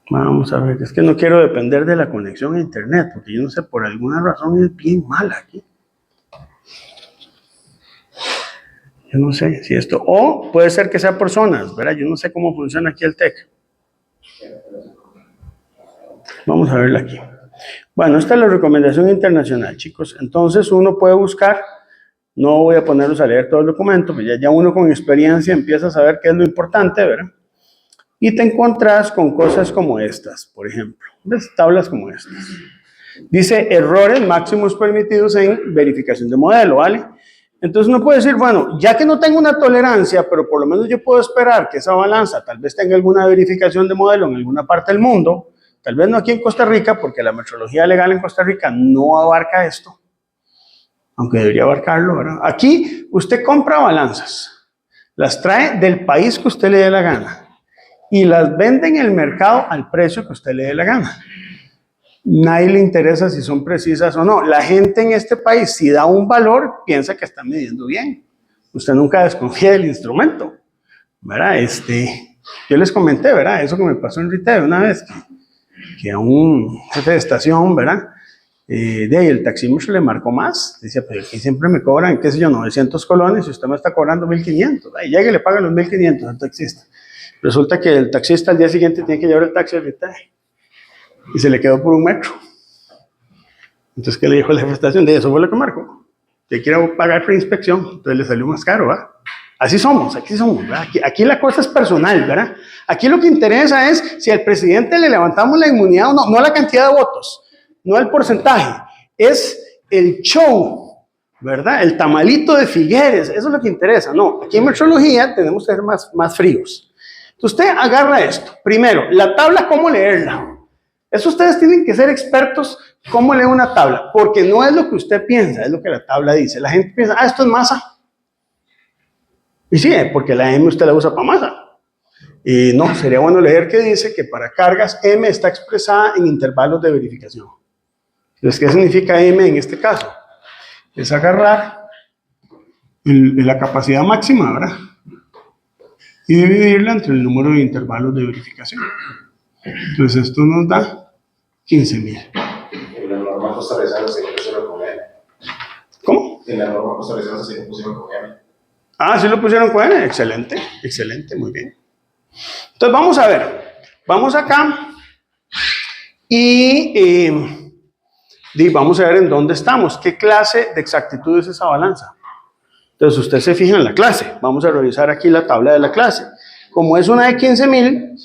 Vamos a ver, es que no quiero depender de la conexión a internet, porque yo no sé, por alguna razón es bien mala aquí. Yo no sé si esto, o puede ser que sea por zonas, ¿verdad? Yo no sé cómo funciona aquí el TEC. Vamos a verla aquí. Bueno, esta es la recomendación internacional, chicos. Entonces uno puede buscar, no voy a ponerlos a leer todo el documento, pero ya uno con experiencia empieza a saber qué es lo importante, ¿verdad? Y te encontrás con cosas como estas, por ejemplo. ¿Ves? Tablas como estas. Dice errores máximos permitidos en verificación de modelo, ¿vale? Entonces uno puede decir, bueno, ya que no tengo una tolerancia, pero por lo menos yo puedo esperar que esa balanza tal vez tenga alguna verificación de modelo en alguna parte del mundo, tal vez no aquí en Costa Rica, porque la metrología legal en Costa Rica no abarca esto, aunque debería abarcarlo, ¿verdad? Aquí usted compra balanzas, las trae del país que usted le dé la gana y las vende en el mercado al precio que usted le dé la gana. Nadie le interesa si son precisas o no. La gente en este país, si da un valor, piensa que está midiendo bien. Usted nunca desconfía del instrumento, ¿verdad? Yo les comenté, ¿verdad? Eso que me pasó en Riteo una vez, que a un jefe de estación, ¿verdad? De ahí el taxímetro le marcó más. Decía, pero aquí siempre me cobran, qué sé yo, 900 colones y usted me está cobrando 1.500. Ahí llega y le paga los 1.500 al taxista. Resulta que el taxista al día siguiente tiene que llevar el taxi al Riteo. Y se le quedó por 1 metro. Entonces, ¿qué le dijo la jefe de estación? De eso fue lo que marcó. Que quiera pagar preinspección. Entonces le salió más caro, ¿verdad? Así somos, ¿verdad? Aquí la cosa es personal, ¿verdad? Aquí lo que interesa es si al presidente le levantamos la inmunidad o no. No la cantidad de votos, no el porcentaje. Es el show, ¿verdad? El tamalito de Figueres. Eso es lo que interesa. No, aquí en metrología tenemos que ser más fríos. Entonces, usted agarra esto. Primero, la tabla, ¿cómo leerla? Eso ustedes tienen que ser expertos cómo leer una tabla, porque no es lo que usted piensa, es lo que la tabla dice. La gente piensa, esto es masa. Y sí, porque la M usted la usa para masa. Y no, sería bueno leer que dice que para cargas M está expresada en intervalos de verificación. Entonces, ¿qué significa M en este caso? Es agarrar la capacidad máxima, ¿verdad? Y dividirla entre el número de intervalos de verificación. Entonces, esto nos da 15.000. En la norma costarricense se pusieron con M. ¿Cómo? En la norma costarricense se pusieron con M. Ah, sí lo pusieron con N. Excelente, excelente, muy bien. Entonces vamos a ver, vamos acá y vamos a ver en dónde estamos, qué clase de exactitud es esa balanza. Entonces usted se fija en la clase, vamos a revisar aquí la tabla de la clase. Como es una de 15,000,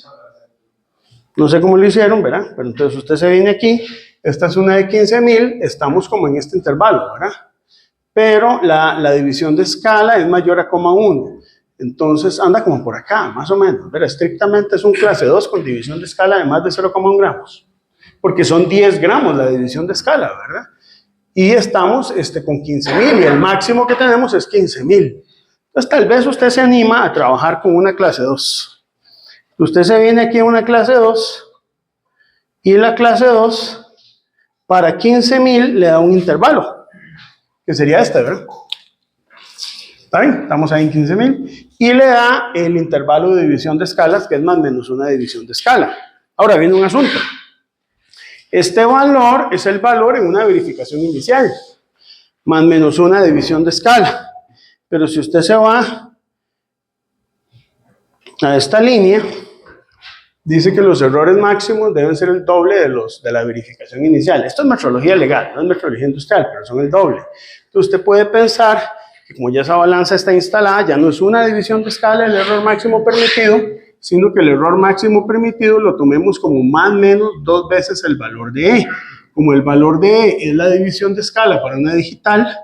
no sé cómo lo hicieron, ¿verdad? Pero entonces usted se viene aquí, esta es una de 15,000, estamos como en este intervalo, ¿verdad? Pero la división de escala es mayor a 0,1. Entonces anda como por acá, más o menos. ¿Verdad? Estrictamente es un clase 2 con división de escala de más de 0,1 gramos. Porque son 10 gramos la división de escala, ¿verdad? Y estamos con 15,000 y el máximo que tenemos es 15,000. Entonces tal vez usted se anima a trabajar con una clase 2. Usted se viene aquí a una clase 2 y la clase 2 para 15,000 le da un intervalo, que sería este, ¿verdad? ¿Está bien? Estamos ahí en 15,000 y le da el intervalo de división de escalas, que es más o menos una división de escala. Ahora viene un asunto. Este valor es el valor en una verificación inicial, más o menos una división de escala. Pero si usted se va a esta línea, dice que los errores máximos deben ser el doble de la verificación inicial. Esto es metrología legal, no es metrología industrial, pero son el doble. Entonces usted puede pensar que como ya esa balanza está instalada, ya no es una división de escala el error máximo permitido, sino que el error máximo permitido lo tomemos como más o menos 2 veces el valor de E. Como el valor de E es la división de escala para una digital,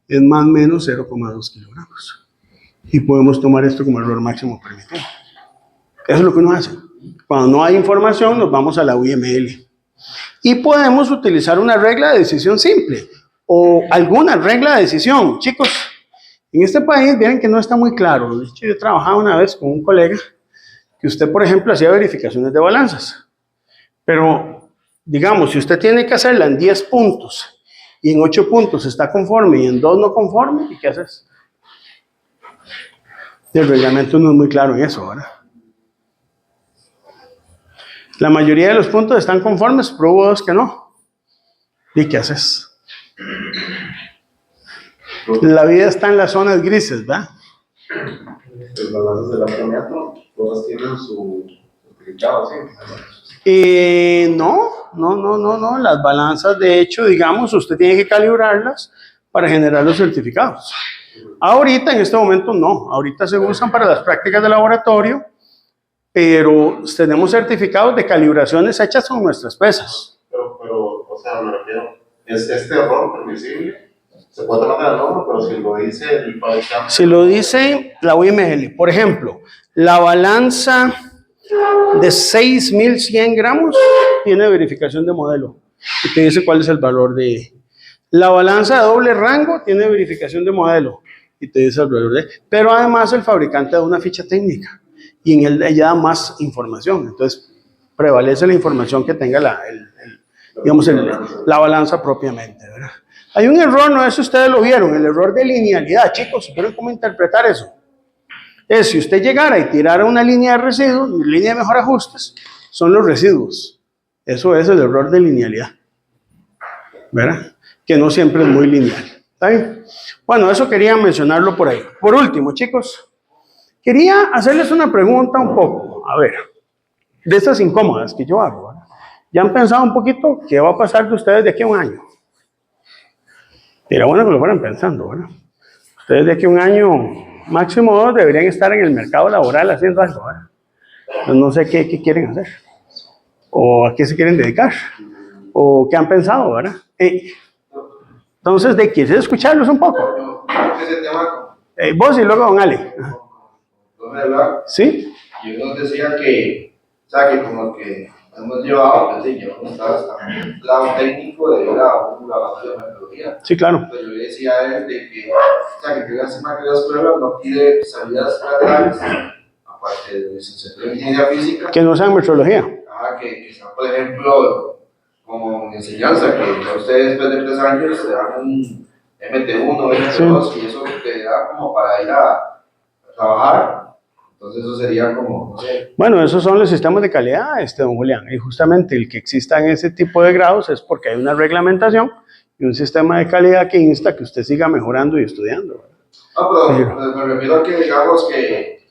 es más o menos 0,2 kilogramos. Y podemos tomar esto como error máximo permitido. Eso es lo que uno hace. Cuando no hay información, nos vamos a la UML. Y podemos utilizar una regla de decisión simple o alguna regla de decisión. Chicos, en este país, miren que no está muy claro. De hecho, yo trabajaba una vez con un colega que usted, por ejemplo, hacía verificaciones de balanzas. Pero, digamos, si usted tiene que hacerla en 10 puntos y en 8 puntos está conforme y en 2 no conforme, ¿y qué haces? El reglamento no es muy claro en eso, ¿verdad? La mayoría de los puntos están conformes, pero hubo 2 que no. ¿Y qué haces? La vida está en las zonas grises, ¿verdad? Los balances de la planeato, todas tienen su certificado, ¿sí? No. Las balanzas, de hecho, digamos, usted tiene que calibrarlas para generar los certificados. Ahorita, en este momento, no. Ahorita se usan para las prácticas de laboratorio, pero tenemos certificados de calibraciones hechas con nuestras pesas. Pero, o sea, me refiero, ¿es este error permisible? Se puede tomar de la norma, pero si lo dice el fabricante. Si lo dice la UML, por ejemplo, la balanza de 6,100 gramos tiene verificación de modelo y te dice cuál es el valor de E. La balanza de doble rango tiene verificación de modelo y te dice el valor de E. Pero además el fabricante da una ficha técnica y en él ya da más información. Entonces prevalece la información que tenga la balanza propiamente, ¿verdad? Hay un error, no sé si ustedes lo vieron, el error de linealidad. Chicos, ¿supieron cómo interpretar eso? Es si usted llegara y tirara una línea de residuos, línea de mejor ajustes, son los residuos. Eso es el error de linealidad, ¿verdad? Que no siempre es muy lineal. ¿Está bien? Bueno, eso quería mencionarlo por ahí. Por último, chicos, quería hacerles una pregunta un poco, a ver, de estas incómodas que yo hago, ¿verdad? ¿Ya han pensado un poquito qué va a pasar de ustedes de aquí a un año? Era bueno que lo fueran pensando, ¿verdad? Ustedes de aquí a un año, máximo 2, deberían estar en el mercado laboral haciendo algo, ¿verdad? Entonces, no sé qué quieren hacer, o a qué se quieren dedicar, o qué han pensado, ¿verdad? Entonces, quisiera escucharlos un poco. Ese tema, Vos y luego don Ale. ¿dónde hablar? ¿Sí? Yo nos decía que, o sea, que como que hemos llevado, pues sí, yo como estaba hasta un grado técnico de ir a un laboratorio de metodología. Sí, claro. Entonces yo le decía a él de que, o sea, que hace más que las pruebas no pide salidas laterales, aparte de licenciatura en ingeniería física. Que no sean metrología. Que sea, por ejemplo, como enseñanza, que ya ustedes después de 3 años te dan un MT1, MT2, sí. Y eso te da como para ir a trabajar. Entonces eso sería como, no sé. Bueno, esos son los sistemas de calidad, don Julián. Y justamente el que existan ese tipo de grados es porque hay una reglamentación y un sistema de calidad que insta que usted siga mejorando y estudiando, ¿verdad? No, pero me refiero a que digamos que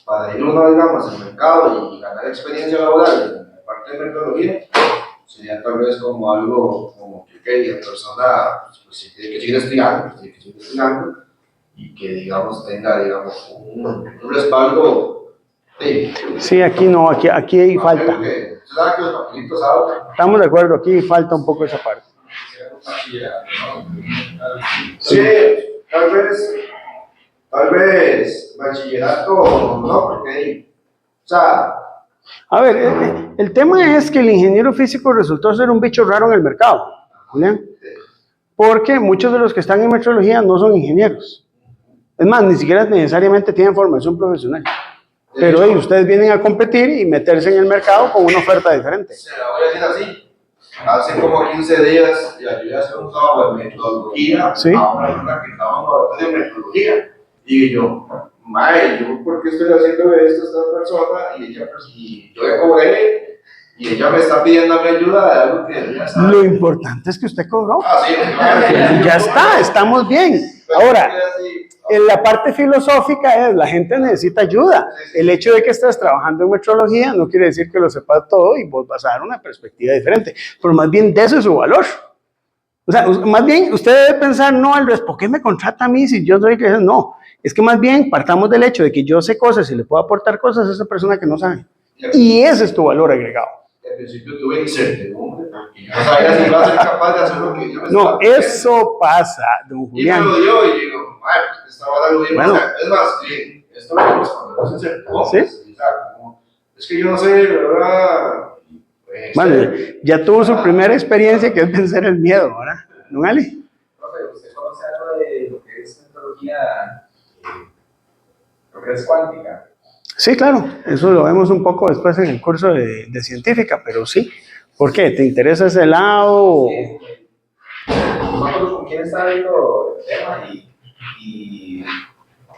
para ir uno, digamos, al mercado y ganar experiencia laboral en la parte de metodología, sería tal vez como algo como que la persona pues, si tiene que seguir estudiando, pues, tiene que seguir estudiando y que, digamos, tenga, digamos, un respaldo. Sí, aquí no, aquí hay falta. Que, ¿sabes que los papelitos hablan? Estamos de acuerdo, aquí falta un poco esa parte. Sí, tal vez bachillerato no, porque, o sea, A ver, el tema es que el ingeniero físico resultó ser un bicho raro en el mercado, Julián, porque muchos de los que están en metrología no son ingenieros. Es más, ni siquiera necesariamente tienen formación profesional. Pero hey, ustedes vienen a competir y meterse en el mercado con una oferta diferente. se la voy a decir así. Hace como 15 días ya yo ya hacer un trabajo de metodología, ¿Sí? a una persona que estaba hablando de metodología. Y yo, mae, ¿yo por qué estoy haciendo esto a esta persona? Y ella, pues, y yo le cobré, y ella me está pidiendo mi ayuda de algo que ya sabe. Lo importante es que usted cobró. Ah, sí, Ya está, estamos bien. Ahora, en la parte filosófica es, la gente necesita ayuda. El hecho de que estés trabajando en metrología no quiere decir que lo sepas todo y vos vas a dar una perspectiva diferente, pero más bien de eso es su valor. O sea, más bien usted debe pensar, no, Alves, ¿por qué me contrata a mí si yo soy que no? Es que más bien partamos del hecho de que yo sé cosas y le puedo aportar cosas a esa persona que no sabe. Y ese es tu valor agregado. Al principio tuve incertidumbre, porque yo no sabía si iba a ser capaz de hacer lo que yo me No, estaba pidiendo. eso pasa, don Y me Julián. lo dio y digo, ay, pues esta vara lo dio. Bueno. O sea, es más, sí, esto lo vimos cuando nos incertidumbre. ¿Sí? O sea, como, es que yo no sé, ¿verdad? Pues, Bueno, ya tuvo su primera experiencia que es vencer el miedo, ¿verdad? ¿Don Ali? Profe, ¿usted conoce algo de lo que es metodología, lo que es cuántica? Sí, claro, eso lo vemos un poco después en el curso de científica, pero sí. ¿Por qué? ¿Te interesa ese lado? No me acuerdo con quién estaba viendo el tema y yo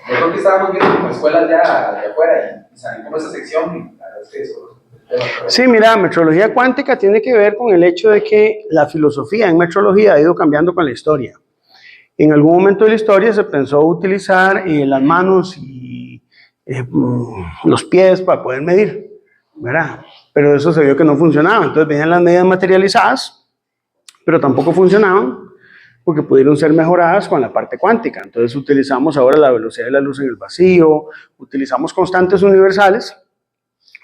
creo que estábamos viendo como escuelas ya de afuera y salí como esa sección y la verdad es que eso es el tema. Sí, mira, metrología cuántica tiene que ver con el hecho de que la filosofía en metrología ha ido cambiando con la historia. En algún momento de la historia se pensó utilizar las manos y los pies para poder medir, ¿verdad? Pero eso se vio que no funcionaba. Entonces venían las medidas materializadas, pero tampoco funcionaban porque pudieron ser mejoradas con la parte cuántica. Entonces utilizamos ahora la velocidad de la luz en el vacío, utilizamos constantes universales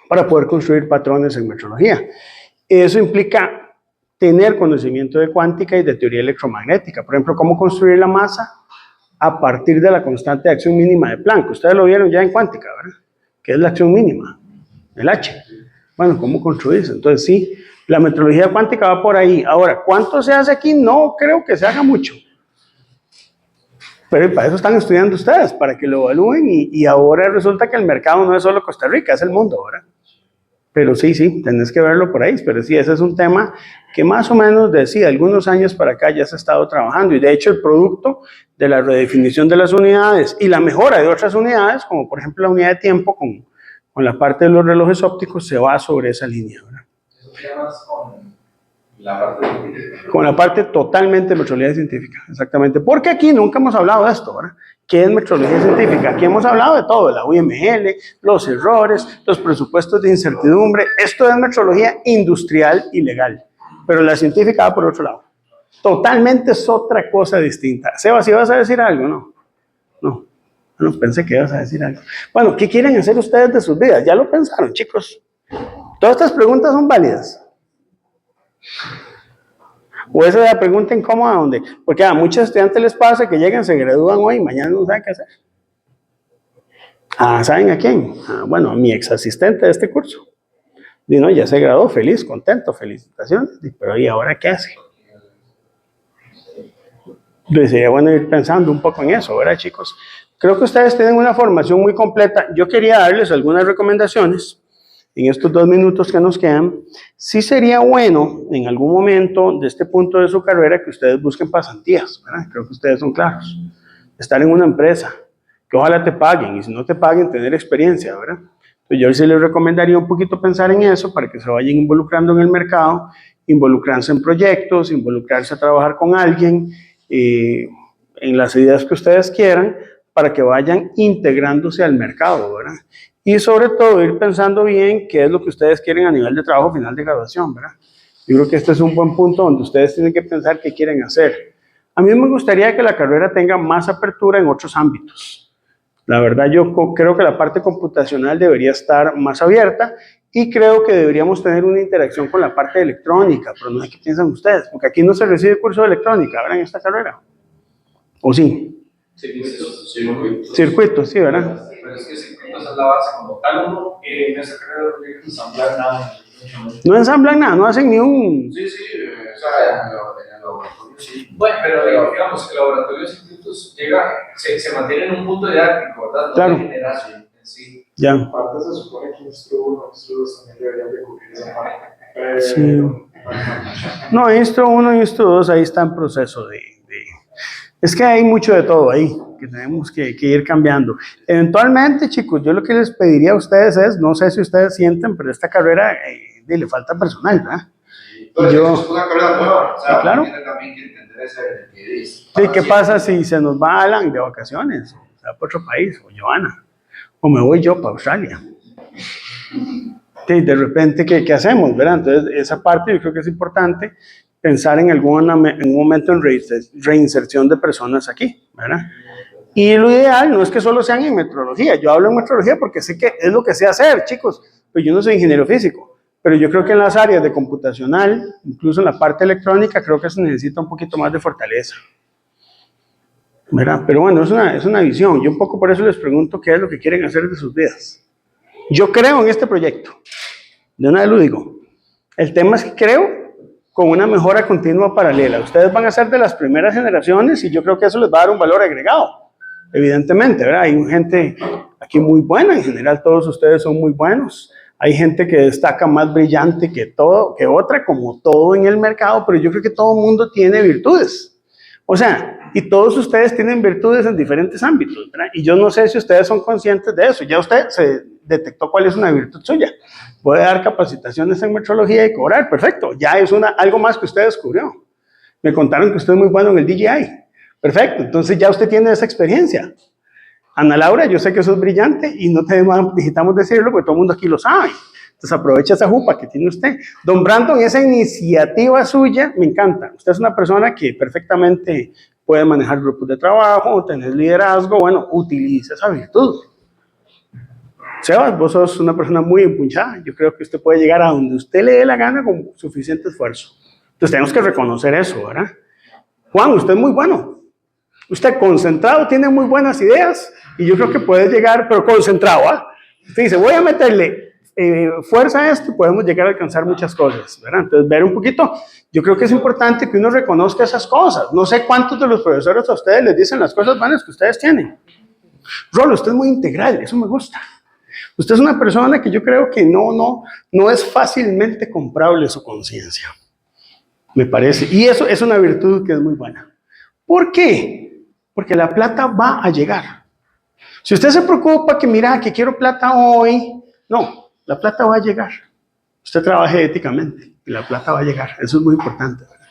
para poder construir patrones en metrología. Eso implica tener conocimiento de cuántica y de teoría electromagnética. Por ejemplo, cómo construir la masa a partir de la constante de acción mínima de Planck. Ustedes lo vieron ya en cuántica, ¿verdad? Que es la acción mínima, el H. Bueno, ¿cómo construirse? Entonces sí, la metrología cuántica va por ahí. Ahora, ¿cuánto se hace aquí? No creo que se haga mucho. Pero para eso están estudiando ustedes, para que lo evalúen y ahora resulta que el mercado no es solo Costa Rica, es el mundo, ¿verdad? Pero sí, tenés que verlo por ahí. Pero sí, ese es un tema que más o menos de algunos años para acá ya se ha estado trabajando. Y de hecho el producto de la redefinición de las unidades y la mejora de otras unidades, como por ejemplo la unidad de tiempo con la parte de los relojes ópticos, se va sobre esa línea, ¿verdad? Eso tiene más con la parte de... Con la parte totalmente de metrología científica, exactamente. Porque aquí nunca hemos hablado de esto, ¿verdad? ¿Qué es metrología científica? Aquí hemos hablado de todo, la UML, los errores, los presupuestos de incertidumbre. Esto es metrología industrial y legal, pero la científica va por otro lado. Totalmente es otra cosa distinta. Sebas, ¿sí vas a decir algo? No. Bueno, pensé que ibas a decir algo. Bueno, ¿qué quieren hacer ustedes de sus vidas? ¿Ya lo pensaron, chicos? Todas estas preguntas son válidas. O esa es la pregunta incómoda donde, porque a muchos estudiantes les pasa que llegan, se gradúan hoy y mañana no saben qué hacer. ¿Saben a quién? Bueno, a mi ex asistente de este curso. Y no, ya se graduó, feliz, contento, felicitaciones. Pero ¿y ahora qué hace? Entonces sería bueno ir pensando un poco en eso, ¿verdad, chicos? Creo que ustedes tienen una formación muy completa. Yo quería darles algunas recomendaciones en estos 2 minutos que nos quedan. Sí sería bueno en algún momento de este punto de su carrera que ustedes busquen pasantías, ¿verdad? Creo que ustedes son claros. Estar en una empresa, que ojalá te paguen, y si no te paguen, tener experiencia, ¿verdad? Entonces yo sí les recomendaría un poquito pensar en eso para que se vayan involucrando en el mercado, involucrarse en proyectos, involucrarse a trabajar con alguien, en las ideas que ustedes quieran, para que vayan integrándose al mercado, ¿verdad? Y sobre todo ir pensando bien qué es lo que ustedes quieren a nivel de trabajo final de graduación, ¿verdad? Yo creo que este es un buen punto donde ustedes tienen que pensar qué quieren hacer. A mí me gustaría que la carrera tenga más apertura en otros ámbitos. La verdad, yo creo que la parte computacional debería estar más abierta y creo que deberíamos tener una interacción con la parte electrónica, pero no sé qué piensan ustedes, porque aquí no se recibe curso de electrónica, ¿verdad? En esta carrera. ¿O sí? Circuitos, sí, ¿verdad? Pero es que circuitos es la base como tal, uno en esa carrera no tiene que ensamblar nada. No ensamblan nada, no hacen ni un... Sí, o sea, en el laboratorio sí. Bueno, pero digamos, el laboratorio de circuitos se mantiene en un punto didáctico, ¿verdad? No Claro. de generación en sí. Ya. Aparte se supone que Instru 1, Instru 2 también deberían de cubrir esa parte. Sí. No, Instru 1 y Instru 2 ahí está en proceso de... Es que hay mucho de todo ahí que tenemos que ir cambiando. Eventualmente, chicos, yo lo que les pediría a ustedes es, no sé si ustedes sienten, pero esta carrera le falta personal, ¿verdad? Pero Yo- es una carrera nueva, o sea, Sí, claro. tiene también que entender ese que es. Sí, ¿qué pasa si se nos va Alan de vacaciones? O sea, para otro país, o Joana, o me voy yo para Australia. Sí, de repente, ¿qué hacemos? ¿Verdad? Entonces, esa parte yo creo que es importante pensar en algún momento en reinserción de personas aquí, ¿verdad? Y lo ideal no es que solo sean en metrología. Yo hablo en metrología porque sé que es lo que sé hacer, chicos, pero yo no soy ingeniero físico. Pero yo creo que en las áreas de computacional, incluso en la parte electrónica, creo que se necesita un poquito más de fortaleza. ¿Verdad? Pero bueno, es una visión. Yo un poco por eso les pregunto qué es lo que quieren hacer de sus vidas. Yo creo en este proyecto. De una vez lo digo. El tema es que creo con una mejora continua paralela. Ustedes van a ser de las primeras generaciones y yo creo que eso les va a dar un valor agregado. Evidentemente, ¿verdad? Hay gente aquí muy buena. En general, todos ustedes son muy buenos. Hay gente que destaca más brillante que otra, como todo en el mercado, pero yo creo que todo el mundo tiene virtudes. O sea, y todos ustedes tienen virtudes en diferentes ámbitos, ¿verdad? Y yo no sé si ustedes son conscientes de eso. Ya usted se detectó cuál es una virtud suya. Puede dar capacitaciones en metrología y cobrar, perfecto. Ya es algo más que usted descubrió. Me contaron que usted es muy bueno en el DJI. Perfecto, entonces ya usted tiene esa experiencia. Ana Laura, yo sé que eso es brillante y no necesitamos decirlo porque todo el mundo aquí lo sabe. Entonces aprovecha esa jupa que tiene usted. Don Brandon, esa iniciativa suya me encanta. Usted es una persona que perfectamente puede manejar grupos de trabajo, tener liderazgo, bueno, utiliza esa virtud. Sebas, vos sos una persona muy empuñada. Yo creo que usted puede llegar a donde usted le dé la gana con suficiente esfuerzo. Entonces tenemos que reconocer eso, ¿verdad? Juan, usted es muy bueno. Usted concentrado, tiene muy buenas ideas y yo creo que puede llegar, pero concentrado, ¿ah? Usted dice, voy a meterle fuerza a esto y podemos llegar a alcanzar muchas cosas, ¿verdad? Entonces, ver un poquito, yo creo que es importante que uno reconozca esas cosas. No sé cuántos de los profesores a ustedes les dicen las cosas buenas que ustedes tienen. Rolo, usted es muy integral, eso me gusta. Usted es una persona que yo creo que no es fácilmente comprable su conciencia, me parece. Y eso es una virtud que es muy buena. ¿Por qué? Porque la plata va a llegar. Si usted se preocupa que mira, que quiero plata hoy, no, la plata va a llegar. Usted trabaje éticamente y la plata va a llegar. Eso es muy importante, ¿verdad?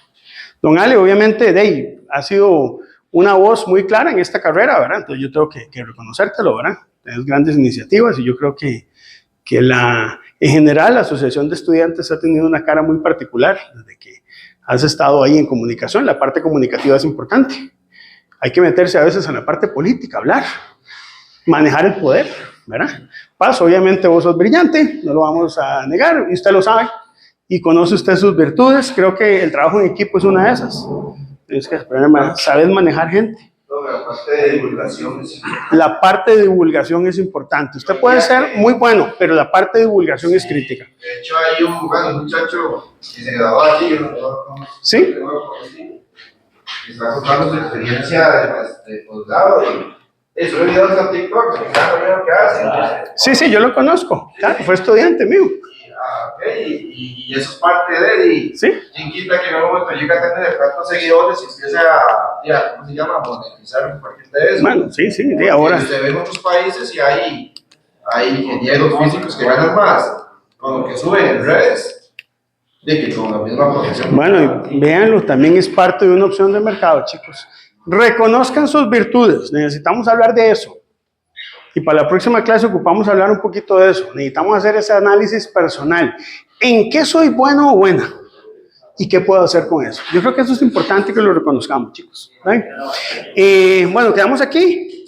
Don Ale, obviamente, ha sido una voz muy clara en esta carrera, ¿verdad? Entonces yo tengo que reconocértelo, ¿verdad? Tienes grandes iniciativas y yo creo que en general la Asociación de Estudiantes ha tenido una cara muy particular desde que has estado ahí en comunicación. La parte comunicativa es importante. Hay que meterse a veces en la parte política, hablar, manejar el poder, ¿verdad? Paz, obviamente vos sos brillante, no lo vamos a negar, y usted lo sabe, y conoce usted sus virtudes. Creo que el trabajo en equipo es una de esas. Tienes que saber manejar gente. La parte de divulgación es La parte de divulgación es importante. Usted puede ser muy bueno, pero la parte de divulgación es crítica. De hecho, hay un muchacho que se graduó aquí, yo no ¿Sí? que está contando su experiencia de posgrado y sube videos a TikTok, que cada video que hace. Sí, yo lo conozco. Claro, fue estudiante mío. Y eso es parte de él. Y ¿Sí? quien quita que en algún momento llega a tener tantos seguidores y empieza a, ¿cómo se llama? Monetizar un paquete de eso. Bueno, sí, ahora. Se ve en otros países y hay ingenieros físicos que ganan más con lo que suben en redes de que con la misma profesión. Bueno, y véanlo, también es parte de una opción de mercado, chicos. reconozcan sus virtudes. Necesitamos hablar de eso. Y para la próxima clase ocupamos hablar un poquito de eso. Necesitamos hacer ese análisis personal. ¿En qué soy bueno o buena? ¿Y qué puedo hacer con eso? Yo creo que eso es importante que lo reconozcamos, chicos. ¿Ven? Bueno, quedamos aquí.